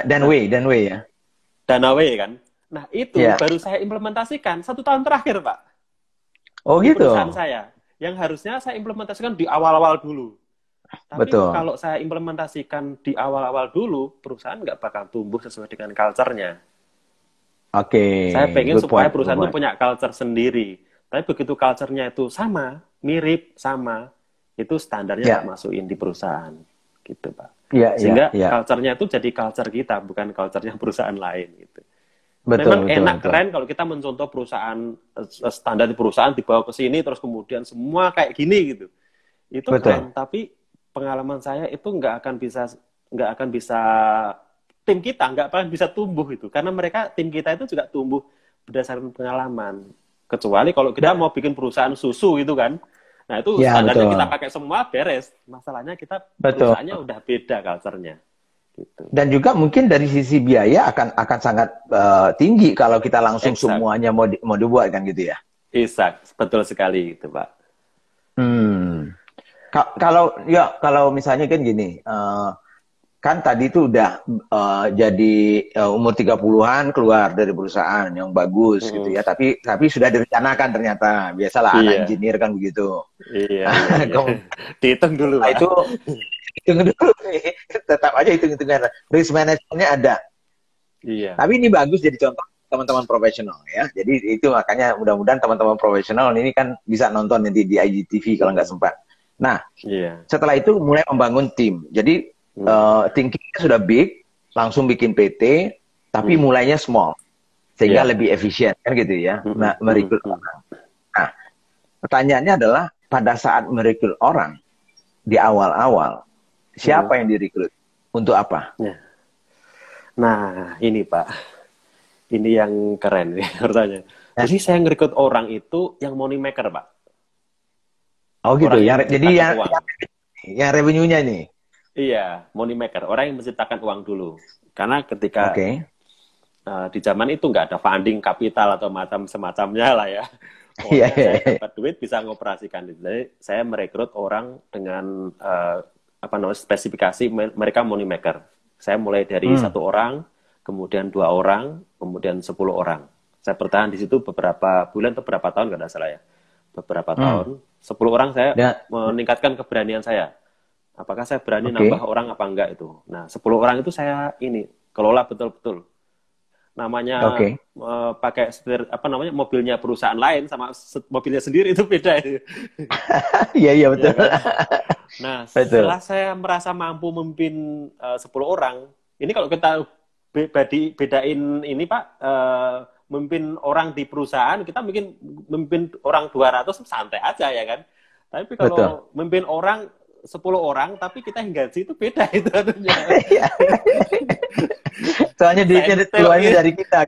Danway ya. Dana Way kan. Nah, itu baru saya implementasikan 1 tahun terakhir, Pak. Oh di gitu. Perusahaan saya. Yang harusnya saya implementasikan di awal-awal dulu. Tapi kalau saya implementasikan di awal-awal dulu, perusahaan nggak bakal tumbuh sesuai dengan culture-nya. Saya pengen supaya perusahaan itu punya culture sendiri. Tapi begitu culture-nya itu sama, mirip, sama, itu standarnya tak masukin di perusahaan. Gitu, Pak. Sehingga culture-nya itu jadi culture kita, bukan culture-nya perusahaan lain. Gitu. Memang enak, keren kalau kita mencontoh perusahaan, standar di perusahaan dibawa ke sini, terus kemudian semua kayak gini gitu. Itu keren, tapi pengalaman saya itu nggak akan bisa tim kita nggak akan bisa tumbuh itu, karena tim kita itu juga tumbuh berdasarkan pengalaman. Kecuali kalau kita mau bikin perusahaan susu gitu kan, nah itu standarnya kita pakai semua beres. Masalahnya kita perusahaannya udah beda culture-nya. Gitu. Dan juga mungkin dari sisi biaya akan sangat tinggi kalau kita langsung semuanya mau dibuat kan gitu ya. Betul sekali itu, Pak. Kalau misalnya kan gini, kan tadi itu udah jadi umur 30-an keluar dari perusahaan yang bagus gitu ya, tapi sudah direncanakan ternyata. Biasalah anak engineer kan begitu. Dihitung dulu, Pak. Itu hitung dulu nih, tetap aja hitung-hitungan. Risk manajemennya ada. Tapi ini bagus jadi contoh teman-teman profesional ya. Jadi itu makanya mudah-mudahan teman-teman profesional ini kan bisa nonton nanti di IGTV kalau nggak sempat. Nah, setelah itu mulai membangun tim. Jadi thinkingnya sudah big, langsung bikin PT, tapi mulainya small sehingga lebih efisien kan gitu ya. Nah, merekrut orang. Nah, pertanyaannya adalah pada saat merekrut orang di awal-awal, siapa yang direkrut? Untuk apa? Nah, ini Pak. Ini yang keren nih pertanyaan. Jadi saya ngerekrut orang itu yang money maker, Pak. Oh gitu. Jadi yang revenue-nya nih. Iya, money maker. Orang yang menciptakan uang dulu. Karena ketika di zaman itu nggak ada funding kapital atau semacamnya lah ya. Pokoknya saya dapat duit bisa ngoperasikan. Jadi saya merekrut orang dengan spesifikasi mereka money maker. Saya mulai dari 1 orang, kemudian 2 orang, kemudian 10 orang. Saya bertahan di situ beberapa bulan atau beberapa tahun, nggak salah ya. Beberapa tahun. 10 orang saya meningkatkan keberanian saya. Apakah saya berani nambah orang apa enggak itu. Nah, 10 orang itu saya kelola betul-betul. Namanya pakai setir, mobilnya perusahaan lain sama mobilnya sendiri itu beda itu. Iya betul. Ya, kan? Nah, setelah saya merasa mampu memimpin 10 orang, ini kalau kita bedain ini Pak, memimpin orang di perusahaan, kita mungkin memimpin orang 200 santai aja ya kan. Tapi kalau memimpin orang 10 orang, tapi kita yang gaji itu beda itu artinya. Soalnya duitnya keluarnya dari kita.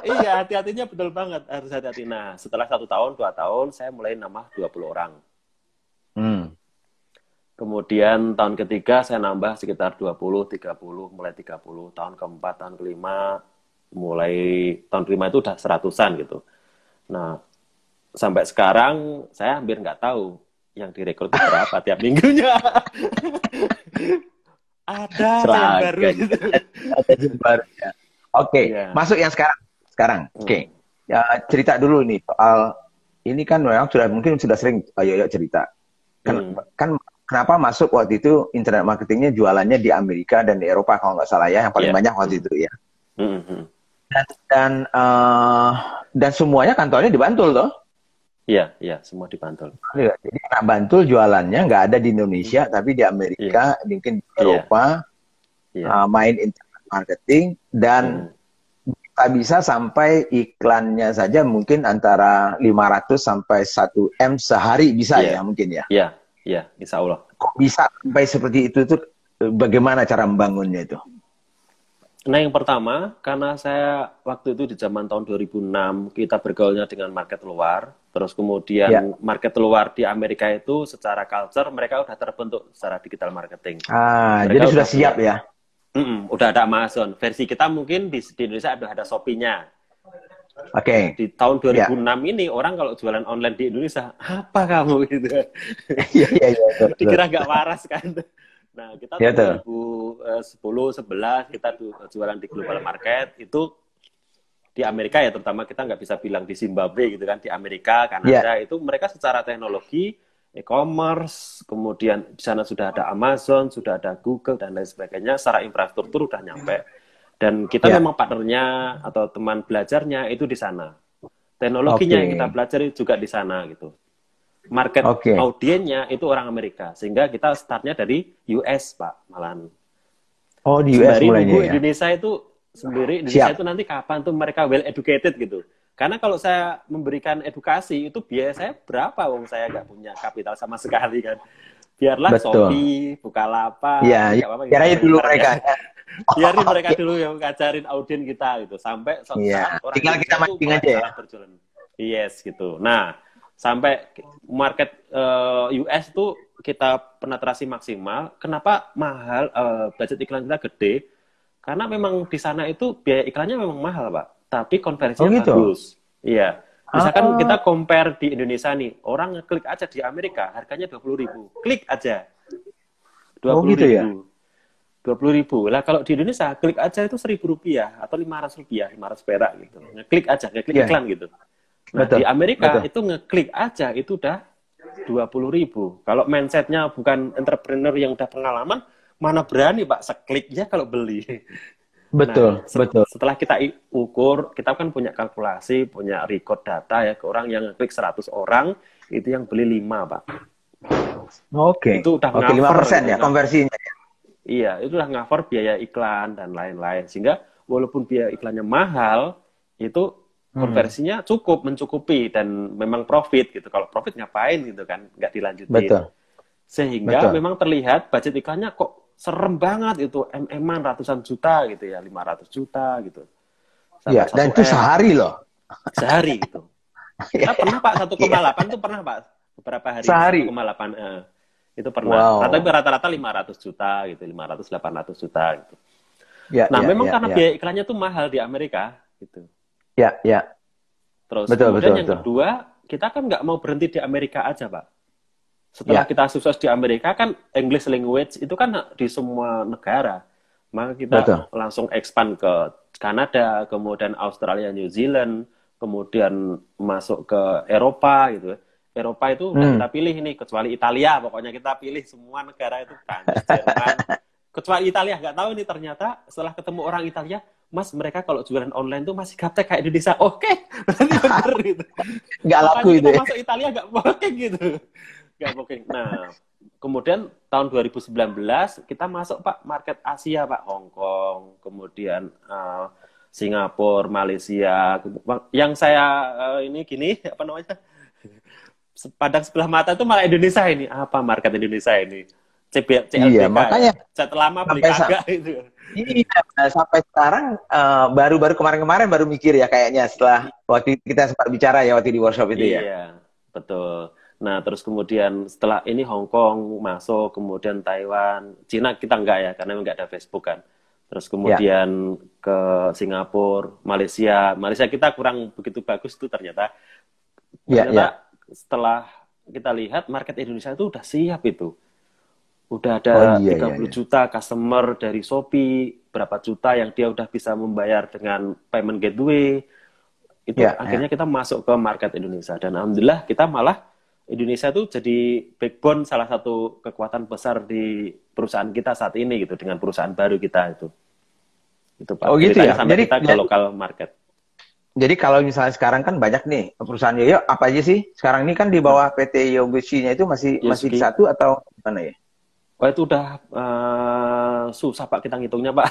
Iya, hati-hatinya betul banget. Harus hati-hati. Nah, setelah 1 tahun, 2 tahun, saya mulai nambah 20 orang. Kemudian tahun ketiga saya nambah sekitar 20, 30, mulai 30. Tahun keempat, tahun kelima, mulai tahun kelima itu udah 100-an gitu. Nah, sampai sekarang saya hampir nggak tahu yang direkrut itu berapa tiap minggunya. Ada yang baru gitu. Ada yang baru ya. Oke, masuk yang sekarang. Oke. Ya, cerita dulu nih soal ini kan memang mungkin sudah sering ayo cerita. Kan kenapa masuk waktu itu internet marketingnya jualannya di Amerika dan di Eropa kalau nggak salah ya, yang paling banyak waktu itu ya. Dan semuanya kantornya di Bantul toh? Iya, semua di Bantul. Jadi anak Bantul jualannya nggak ada di Indonesia, tapi di Amerika, mungkin di Eropa, main internet marketing, dan bisa sampai iklannya saja mungkin antara 500 sampai 1 M sehari bisa ya mungkin ya? Iya, insya Allah. Kok bisa sampai seperti itu tuh, bagaimana cara membangunnya itu? Nah, yang pertama, karena saya waktu itu di zaman tahun 2006, kita bergaulnya dengan market luar, terus kemudian market luar di Amerika itu secara culture, mereka udah terbentuk secara digital marketing. Jadi sudah siap ya? Udah ada Amazon. Versi kita mungkin di Indonesia udah ada Shopee-nya. Di tahun 2006 ini, orang kalau jualan online di Indonesia, apa kamu gitu? Iya. Dikira nggak waras kan? Nah, kita tahun 2010, 11 kita jualan di global market itu di Amerika ya, terutama kita nggak bisa bilang di Zimbabwe gitu kan, di Amerika, Kanada itu mereka secara teknologi, e-commerce, kemudian di sana sudah ada Amazon, sudah ada Google dan lain sebagainya, secara infrastruktur udah nyampe. Dan kita memang partnernya atau teman belajarnya itu di sana. Teknologinya yang kita pelajari juga di sana gitu. Market audiennya itu orang Amerika, sehingga kita startnya dari US Pak malahan. Di US mulainya ya. Indonesia itu nanti kapan tuh mereka well educated gitu. Karena kalau saya memberikan edukasi itu biaya saya berapa, wong saya nggak punya kapital sama sekali kan. Biarlah Shopee, Bukalapak, biarin dulu mereka. Biarin mereka dulu yang ngajarin audien kita gitu, sampai suatu saat orang tinggal kita mancing aja ya. Berjalan. Yes gitu. Nah, sampai market US itu kita penetrasi maksimal. Kenapa mahal? Budget iklan kita gede. Karena memang di sana itu biaya iklannya memang mahal, Pak. Tapi konversinya bagus. Iya. Misalkan kita compare di Indonesia nih, orang ngeklik aja di Amerika, harganya 20.000. Klik aja. 20.000. Gitu ya? 20.000. Lah kalau di Indonesia, klik aja itu Rp1.000 atau Rp500, 500 perak gitu. Ngeklik aja, ngeklik iklan gitu. Nah, di Amerika itu ngeklik aja itu udah 20.000. Kalau mindsetnya bukan entrepreneur yang udah pengalaman, mana berani Pak sekliknya kalau beli. Betul. Setelah kita ukur, kita kan punya kalkulasi, punya record data ya, ke orang yang ngeklik 100 orang, itu yang beli 5 Pak. Itu udah 5% ya konversinya. Iya, itu udah cover biaya iklan dan lain-lain. Sehingga walaupun biaya iklannya mahal, itu konversinya mencukupi dan memang profit gitu. Kalau profit ngapain gitu kan, nggak dilanjutin. Sehingga memang terlihat budget iklannya kok serem banget itu, MM-an ratusan juta gitu ya, 500 juta gitu. Iya, dan itu sehari loh. Sehari gitu. Kita pernah Pak 1,8 itu pernah Pak beberapa hari. Sehari. 1,8 itu pernah. Tapi rata-rata 500 juta gitu, 500-800 juta gitu. Memang karena biaya iklannya tuh mahal di Amerika gitu. Terus kemudian yang kedua, kita kan nggak mau berhenti di Amerika aja, Pak. Setelah kita sukses di Amerika kan English language itu kan di semua negara. Maka kita langsung expand ke Kanada, kemudian Australia, New Zealand, kemudian masuk ke Eropa gitu. Eropa itu udah kita pilih ini, kecuali Italia, pokoknya kita pilih semua negara itu, Prancis, Jerman, kecuali Italia. Nggak tahu ini ternyata setelah ketemu orang Italia, Mas, mereka kalau jualan online tuh masih gaptek kayak Indonesia. Oke, berarti bener gitu. Nggak laku itu ya. Masuk Italia nggak booking gitu. Nggak booking. Nah, kemudian tahun 2019 kita masuk, Pak, market Asia, Pak. Hong Kong, kemudian Singapura, Malaysia. Yang saya ini gini, apa namanya? Padang sebelah mata itu malah Indonesia ini. Apa market Indonesia ini? CLBK. Iya, makanya cat lama beli kagak itu. Iya, sampai sekarang baru kemarin-kemarin baru mikir ya kayaknya setelah waktu kita sempat bicara ya waktu di workshop itu ya. Iya, betul. Nah, terus kemudian setelah ini Hong Kong masuk, kemudian Taiwan, Cina kita enggak ya karena enggak ada Facebook kan. Terus kemudian ke Singapura, Malaysia kita kurang begitu bagus tuh ternyata. Setelah kita lihat market Indonesia itu udah siap itu. Udah ada 30 juta customer dari Shopee, berapa juta yang dia udah bisa membayar dengan payment gateway. Itu akhirnya kita masuk ke market Indonesia. Dan alhamdulillah kita malah Indonesia itu jadi backbone, salah satu kekuatan besar di perusahaan kita saat ini gitu, dengan perusahaan baru kita itu. Itu Pak. Oh gitu ya. Sampai kita ke lokal market. Jadi kalau misalnya sekarang kan banyak nih perusahaan Yoyo, apa aja sih? Sekarang ini kan di bawah PT Yoguchi-nya itu masih satu atau mana ya? Oh, itu udah susah Pak kita ngitungnya Pak.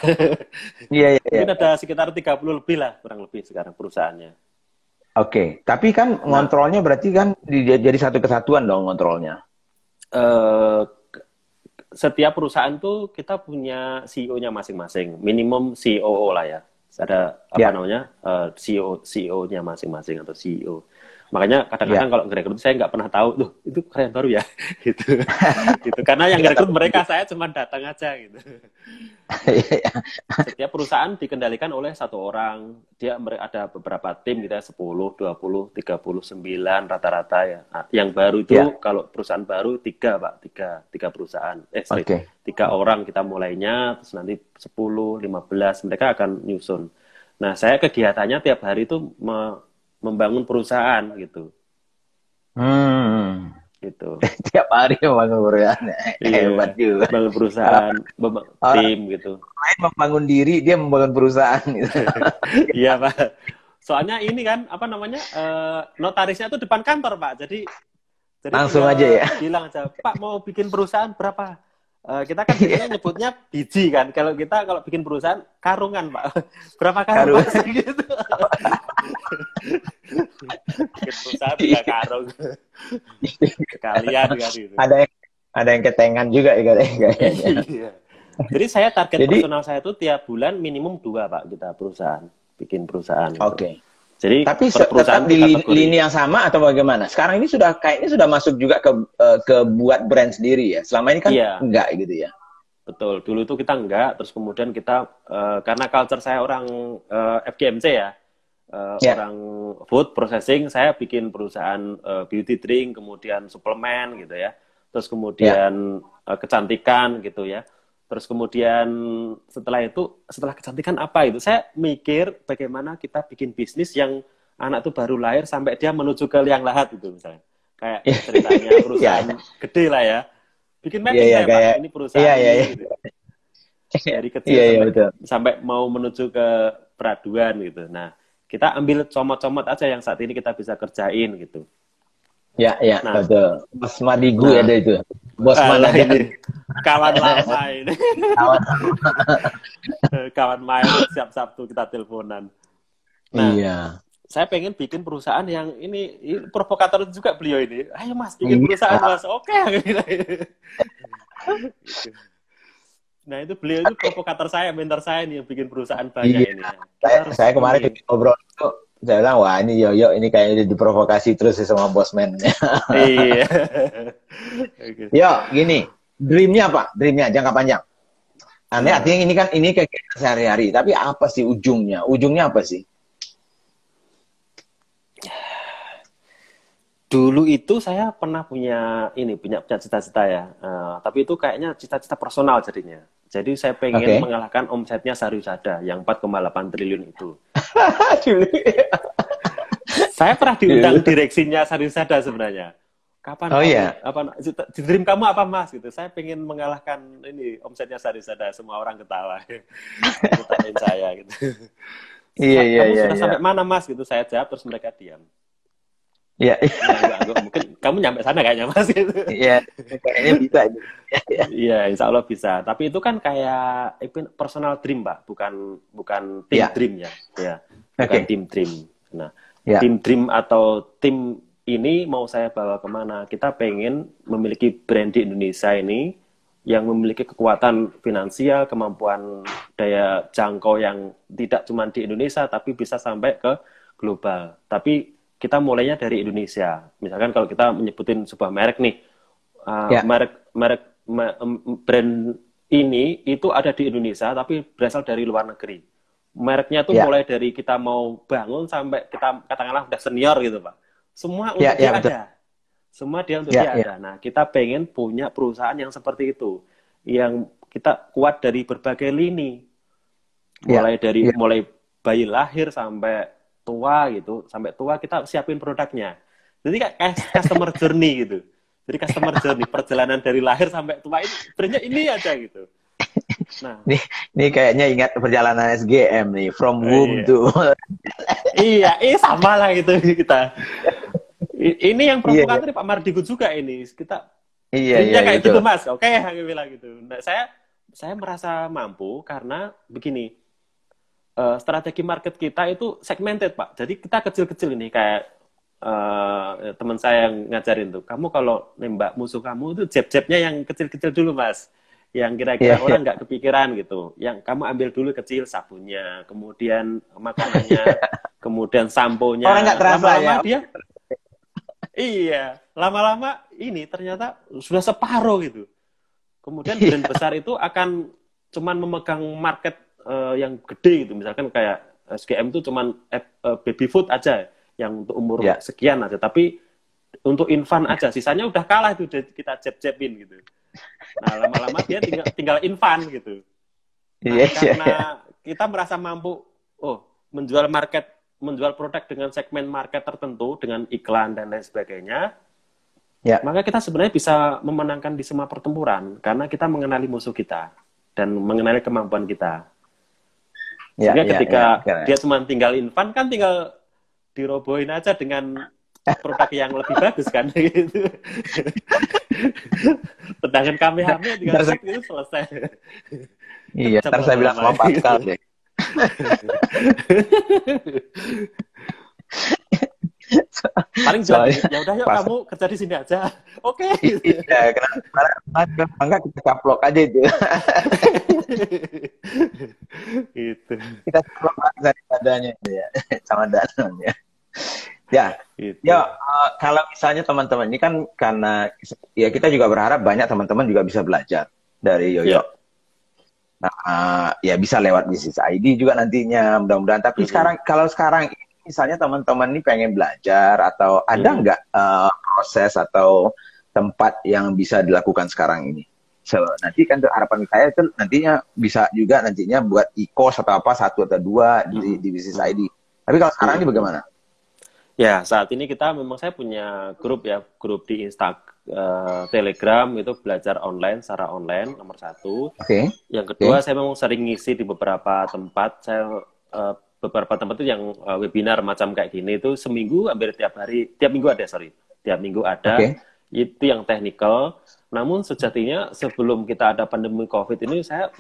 Iya. Mungkin ada sekitar 30 lebih lah, kurang lebih sekarang perusahaannya. Oke, tapi kan ngontrolnya berarti kan jadi satu kesatuan dong ngontrolnya. Setiap perusahaan tuh kita punya CEO-nya masing-masing, minimum COO lah ya. Ada apa namanya CEO-nya masing-masing atau CEO. Makanya kadang-kadang kalau ngerekrut saya nggak pernah tahu tuh itu kalian baru ya gitu. Gitu. Karena yang ngerekrut mereka, saya cuma datang aja gitu. Setiap perusahaan dikendalikan oleh satu orang. Dia ada beberapa tim kita 10, 20, 39 rata-rata ya. Nah, yang baru itu kalau perusahaan baru 3 Pak, 3 perusahaan. 3 orang kita mulainya, terus nanti 10, 15 mereka akan nyusun. Nah, saya kegiatannya tiap hari itu membangun perusahaan gitu. Gitu. Tiap hari membangun perusahaan. Hebat juga. Membangun perusahaan, tim gitu. Lain membangun diri, dia membangun perusahaan gitu. Iya, Pak. Soalnya ini kan apa namanya? Notarisnya tuh depan kantor, Pak. Jadi langsung aja ya. Bilang aja, "Pak, mau bikin perusahaan berapa?" Kita kan biasanya nyebutnya biji kan. Kalau bikin perusahaan karungan, Pak. Berapa karung gitu. Bikin perusahaan 3 karung. Sekalian kan gitu. Ada yang ketengan juga ya kayaknya. Iya. Jadi saya target personal saya itu tiap bulan minimum 2 Pak kita bikin perusahaan. Oke. Jadi tapi tetap di lini yang sama atau bagaimana? Sekarang ini kayaknya sudah masuk juga ke buat brand sendiri ya. Selama ini kan enggak gitu ya. Betul. Dulu itu kita enggak, terus kemudian kita karena culture saya orang FGMC ya. Orang food processing, saya bikin perusahaan beauty drink, kemudian suplemen gitu ya. Terus kemudian kecantikan gitu ya. Terus kemudian setelah kecantikan apa itu, saya mikir bagaimana kita bikin bisnis yang anak tuh baru lahir sampai dia menuju ke liang lahat itu misalnya. Kayak ceritanya perusahaan gede lah ya. Bikin mapping Pak, ini perusahaan ini. Gitu. Dari kecil sampai mau menuju ke peraduan gitu. Nah, kita ambil comot-comot aja yang saat ini kita bisa kerjain gitu. Ya, betul. Mas Madigu ada itu. Bos mana ini? Kawan lama ini. Kawan main siap Sabtu kita teleponan. Nah, saya pengen bikin perusahaan yang ini provokator juga beliau ini. Ayo Mas, bikin perusahaan Mas. Oke. Nah, itu beliau itu provokator saya, mentor saya nih yang bikin perusahaan banyak ini. Saya kemarin ngobrol itu saya bilang, wah ini Yoyo ini kayaknya diprovokasi terus sih sama bosman. Iya. Yo, gini, dreamnya apa? Dreamnya jangka panjang. Artinya ini kayak sehari-hari, tapi apa sih ujungnya? Ujungnya apa sih? Dulu itu saya pernah punya cita-cita ya. Tapi itu kayaknya cita-cita personal jadinya. Jadi saya pengen Oke. mengalahkan omsetnya Sarwisada yang 4,8 triliun itu. Dulu. Saya pernah diundang Dulu. direksinya Sarwisada sebenarnya. Kapan Oh kamu iya. di dream kamu apa Mas gitu. Saya pengen mengalahkan ini omsetnya Sarwisada, semua orang ketawa. Ketawain saya gitu. Iya, iya, Kamu iya, sudah iya. sampai mana Mas gitu. Saya jawab terus mereka diam. Iya, Enggak, mungkin kamu nyampe sana kayaknya Mas gitu. iya. Kayaknya bisa. Iya, Iya, insya Allah bisa. Tapi itu kan kayak personal dream, Pak, bukan tim iya. dream ya, ya, bukan Oke. tim dream. Nah, Iya, tim dream atau tim ini mau saya bawa kemana? Kita pengen memiliki brand di Indonesia ini yang memiliki kekuatan finansial, kemampuan daya jangkau yang tidak cuma di Indonesia, tapi bisa sampai ke global. Tapi kita mulainya dari Indonesia. Misalkan kalau kita menyebutin sebuah merek nih, iya, brand ini itu ada di Indonesia tapi berasal dari luar negeri. Mereknya tuh iya. mulai dari kita mau bangun sampai kita katakanlah udah senior gitu Pak. Semua Iya, untuk iya, dia betul. ada. Semua dia untuk Iya, dia iya. ada. Nah, kita pengen punya perusahaan yang seperti itu. Yang kita kuat dari berbagai lini. Iya, iya. Mulai bayi lahir sampai tua gitu. Sampai tua kita siapin produknya. Jadi kayak customer journey gitu. Jadi customer journey, perjalanan dari lahir sampai tua ini sebenarnya ini aja gitu. Nah, Nih kayaknya ingat perjalanan SGM nih, from womb iya, to. iya, sama lah gitu kita. Ini yang Iya, iya. provokator Pak Mardigu juga ini. Kita Iya, iya, dreamnya kayak betul. gitu Mas. Oke, aku bilang gitu. Nah, saya merasa mampu karena begini, strategi market kita itu segmented Pak. Jadi kita kecil-kecil ini kayak teman saya yang ngajarin tuh. Kamu kalau nembak musuh kamu itu jab-jabnya yang kecil-kecil dulu Mas. Yang Iya, kira-kira iya. orang nggak kepikiran gitu. Yang kamu ambil dulu kecil sabunnya, kemudian makanannya, kemudian Orang nggak samponya. terasa ya. Lama-lama dia, iya, lama-lama ini ternyata sudah separuh gitu. Kemudian brand besar itu akan cuman memegang market yang gede gitu. Misalkan kayak SGM itu cuman baby food aja yang untuk umur Iya, sekian aja. Tapi untuk infan aja, sisanya udah kalah itu kita jeb-jebin gitu. Nah, lama-lama dia tinggal infan gitu. iya, Nah, iya, karena iya. kita merasa mampu, menjual produk dengan segmen market tertentu, dengan iklan dan lain sebagainya, Iya, maka kita sebenarnya bisa memenangkan di semua pertempuran karena kita mengenali musuh kita dan mengenali kemampuan kita. iya, Sehingga iya, iya. ketika Keren. dia cuma tinggal infan kan tinggal dirobohin aja dengan produk yang lebih bagus kan gitu. Tendangan Kamehameha tinggal Ntar set saya, itu selesai. iya, Kejam ntar saya bilang lama-lama sama Pascal gitu. deh. Paling bilang gini, Soalnya ya udah yuk pas kamu kerja di sini aja. Oke. iya, kenapa enggak kita caplok aja itu. Gitu. Kita caplok aja dadanya ya, sama dananya. Ya, Gitu. ya kalau misalnya teman-teman ini kan karena ya kita juga berharap banyak teman-teman juga bisa belajar dari Yoyo. Ya. Nah, ya bisa lewat bisnis ID juga nantinya mudah-mudahan. Tapi kalau sekarang ini, misalnya teman-teman ini pengen belajar atau ada nggak proses atau tempat yang bisa dilakukan sekarang ini? So, nanti kan harapan saya itu nantinya bisa juga nantinya buat e-course atau apa 1 atau 2 di bisnis ID. Tapi kalau sekarang ini bagaimana? Ya, saat ini saya punya grup ya, grup di Telegram itu belajar online secara online nomor 1. Oke. Yang kedua, saya memang sering ngisi di beberapa tempat. Beberapa tempat itu yang webinar macam kayak gini itu seminggu hampir tiap minggu ada, tiap minggu ada. Oke. Itu yang technical. Namun sejatinya sebelum kita ada pandemi COVID ini saya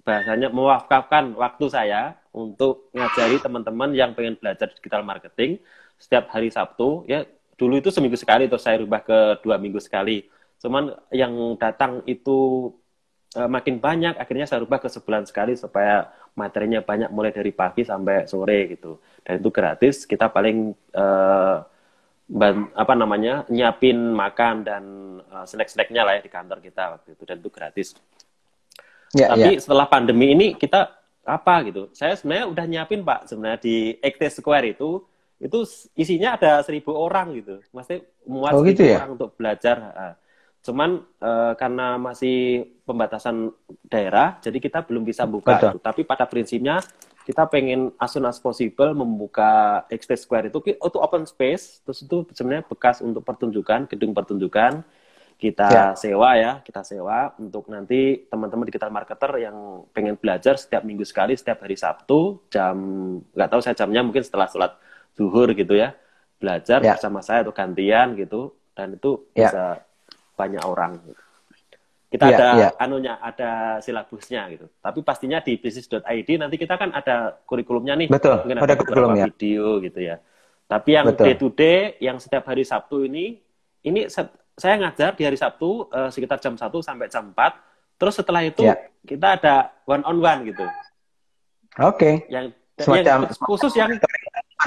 bahasanya mewakafkan waktu saya untuk ngajari teman-teman yang pengen belajar digital marketing setiap hari Sabtu ya. Dulu itu seminggu sekali, terus saya rubah ke 2 minggu sekali. Cuman yang datang itu makin banyak, akhirnya saya rubah ke sebulan sekali supaya materinya banyak mulai dari pagi sampai sore gitu. Dan itu gratis, kita paling nyiapin makan dan snack-snacknya lah ya di kantor kita waktu itu, dan itu gratis. Ya, Tapi ya. setelah pandemi ini kita apa gitu? Saya sebenarnya udah nyiapin Pak, sebenarnya di Active Square itu itu isinya ada 1.000 orang gitu. Maksudnya muat Oh 1.000 gitu ya? orang untuk belajar. Cuman karena masih pembatasan daerah, jadi kita belum bisa buka Betul. itu. Tapi pada prinsipnya kita pengen as soon as possible membuka XT Square itu open space, terus itu sebenarnya bekas untuk pertunjukan, gedung pertunjukan. Ya, Kita sewa ya, kita sewa untuk nanti teman-teman digital marketer yang pengen belajar setiap minggu sekali, setiap hari Sabtu, nggak tahu saya jamnya mungkin setelah sholat zuhur gitu ya, belajar ya, bersama saya atau gantian gitu, dan itu ya, bisa banyak orang. Kita ya, ada ya. ada silabusnya gitu. Tapi pastinya di bisnis.id nanti kita kan ada kurikulumnya nih, Betul. mungkin Ada ada beberapa kurikulum ya. video gitu ya. Tapi yang day Betul. to day, yang setiap hari Sabtu ini saya ngajar di hari Sabtu sekitar jam 1 sampai jam 4. Terus setelah itu Ya. kita ada one on one gitu. Oke. Yang Semacam khusus yang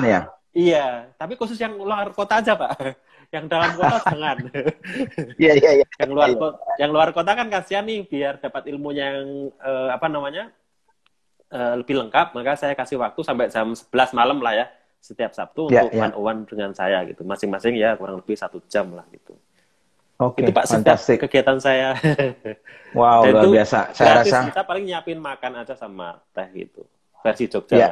ya. iya, tapi khusus yang luar kota aja, Pak. Yang dalam kota jangan. Iya, iya, iya. Yang luar kota kan kasihan nih biar dapat ilmunya yang apa namanya? Lebih lengkap, maka saya kasih waktu sampai jam 11 malam lah ya setiap Sabtu Ya, untuk ya. one on one dengan saya gitu. Masing-masing ya kurang lebih 1 jam lah gitu. Oke, Itu Pak setiap fantastik. kegiatan saya. Wow, Dan luar itu biasa. Saya gratis, rasa kita paling nyiapin makan aja sama teh gitu. Versi ya, Jogja.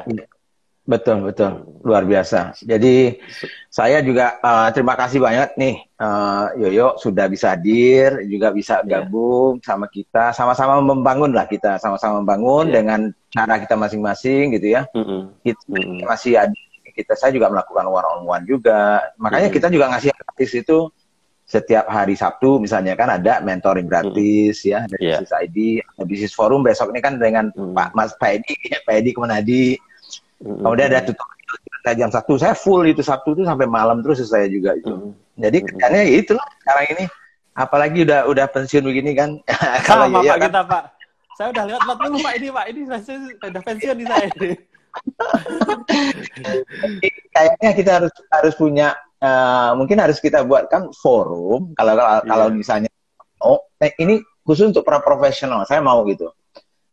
betul, betul. Luar biasa. Jadi saya juga terima kasih banyak nih Yoyo sudah bisa hadir, juga bisa Iya, gabung sama kita, sama-sama membangun lah kita, sama-sama membangun iya. dengan cara kita masing-masing gitu ya. Mm-mm. Kita Mm-mm. masih ada, saya juga melakukan one on one juga. Makanya Mm-mm. kita juga ngasih gratis itu setiap hari Sabtu misalnya kan ada mentoring Mm-mm. gratis ya dari Iya. Bisnis ID, Bisnis Forum besok ini kan dengan Mm-mm. Pak Edi, Pak Edi Kemenadi. Mm-mm. Kemudian ada tutorial saya jam 1, saya full itu Sabtu itu sampai malam terus saya juga itu. Mm-mm. Jadi Mm-mm. kerjanya ya itulah sekarang ini. Apalagi udah pensiun begini kan. Kalau Sama ya Pak kan kita Pak. Saya udah lewat 40 Pak ini Pak. Ini saya udah pensiun nih saya ini. kayaknya kita harus punya mungkin harus kita buatkan forum kalau Iya, misalnya ini khusus untuk para profesional. Saya mau gitu.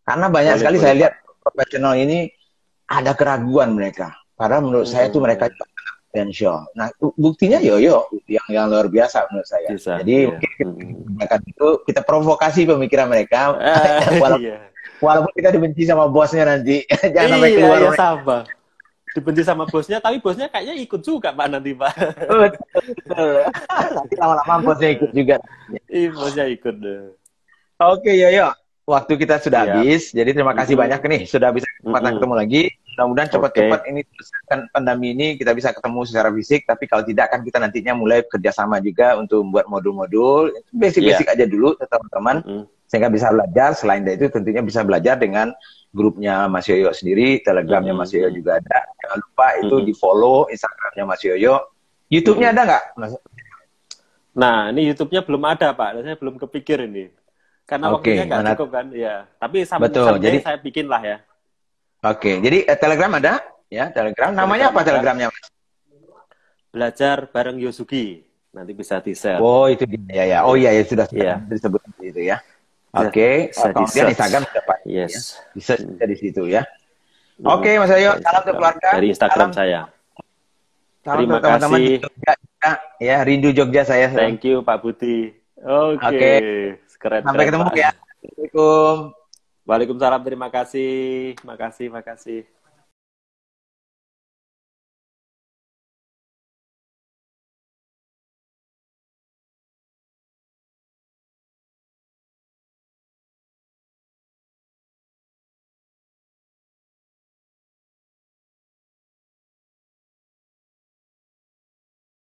Karena banyak boleh sekali boleh saya Pak. lihat profesional ini ada keraguan mereka. Padahal menurut saya itu mereka Mm-mm. potensial. Nah, buktinya Yoyo yang luar biasa menurut saya. Bisa, Jadi iya. mungkin Mm-mm. itu kita provokasi pemikiran mereka, Iya. walaupun kita dibenci sama bosnya nanti, jangan sampai Iya, keluar. iya sama. Dibenci sama bosnya, tapi bosnya kayaknya ikut juga Pak nanti Pak. Betul. Nanti lama-lama bosnya ikut juga. Ih, bosnya ikut deh. Oke Yoyo, waktu kita sudah Siap. habis. Jadi terima kasih Mm-mm. banyak nih sudah bisa kesempatan Mm-mm. ketemu lagi. Mudah-mudahan cepat-cepat Oke. ini selesaikan pandemi ini kita bisa ketemu secara fisik. Tapi kalau tidak kan kita nantinya mulai kerjasama juga untuk membuat modul-modul. Iya. Basic-basic aja dulu teman-teman. Mm-mm. Sehingga bisa belajar. Selain dari itu tentunya bisa belajar dengan grupnya Mas Yoyo sendiri. Telegramnya Mas Yoyo Mm-mm. juga ada. Jangan lupa itu Mm-mm. di follow Instagramnya Mas Yoyo. YouTube-nya Mm-mm. ada nggak Mas? Nah, ini YouTube-nya belum ada, Pak. Saya belum kepikir ini. Karena waktunya Oke, nggak mana? cukup kan. Ya. Tapi Betul. someday Jadi saya bikin lah ya. oke, jadi Telegram ada? Ya, Telegram. Namanya Telegram apa ada. Telegramnya, Mas? Belajar bareng Yosugi. Nanti bisa di-share. Oh, itu dia ya. Oh iya ya sudah Iya. disebut itu ya. Bisa, Oke, bisa kemudian di-search. Instagram sudah pasti ya. Yes. Bisa di situ ya. Mm-mm. Oke, Mas Ayo, Dari salam untuk Instagram. keluarga. Dari Instagram Salam, saya. salam Terima untuk teman-teman di kasih. Jogja. Ya, rindu Jogja saya. Thank you, Pak Budi. Oke. Oke, Keren, sampai keren, ketemu Pak. ya. Assalamualaikum. Waalaikumsalam. Terima kasih. Makasih, makasih.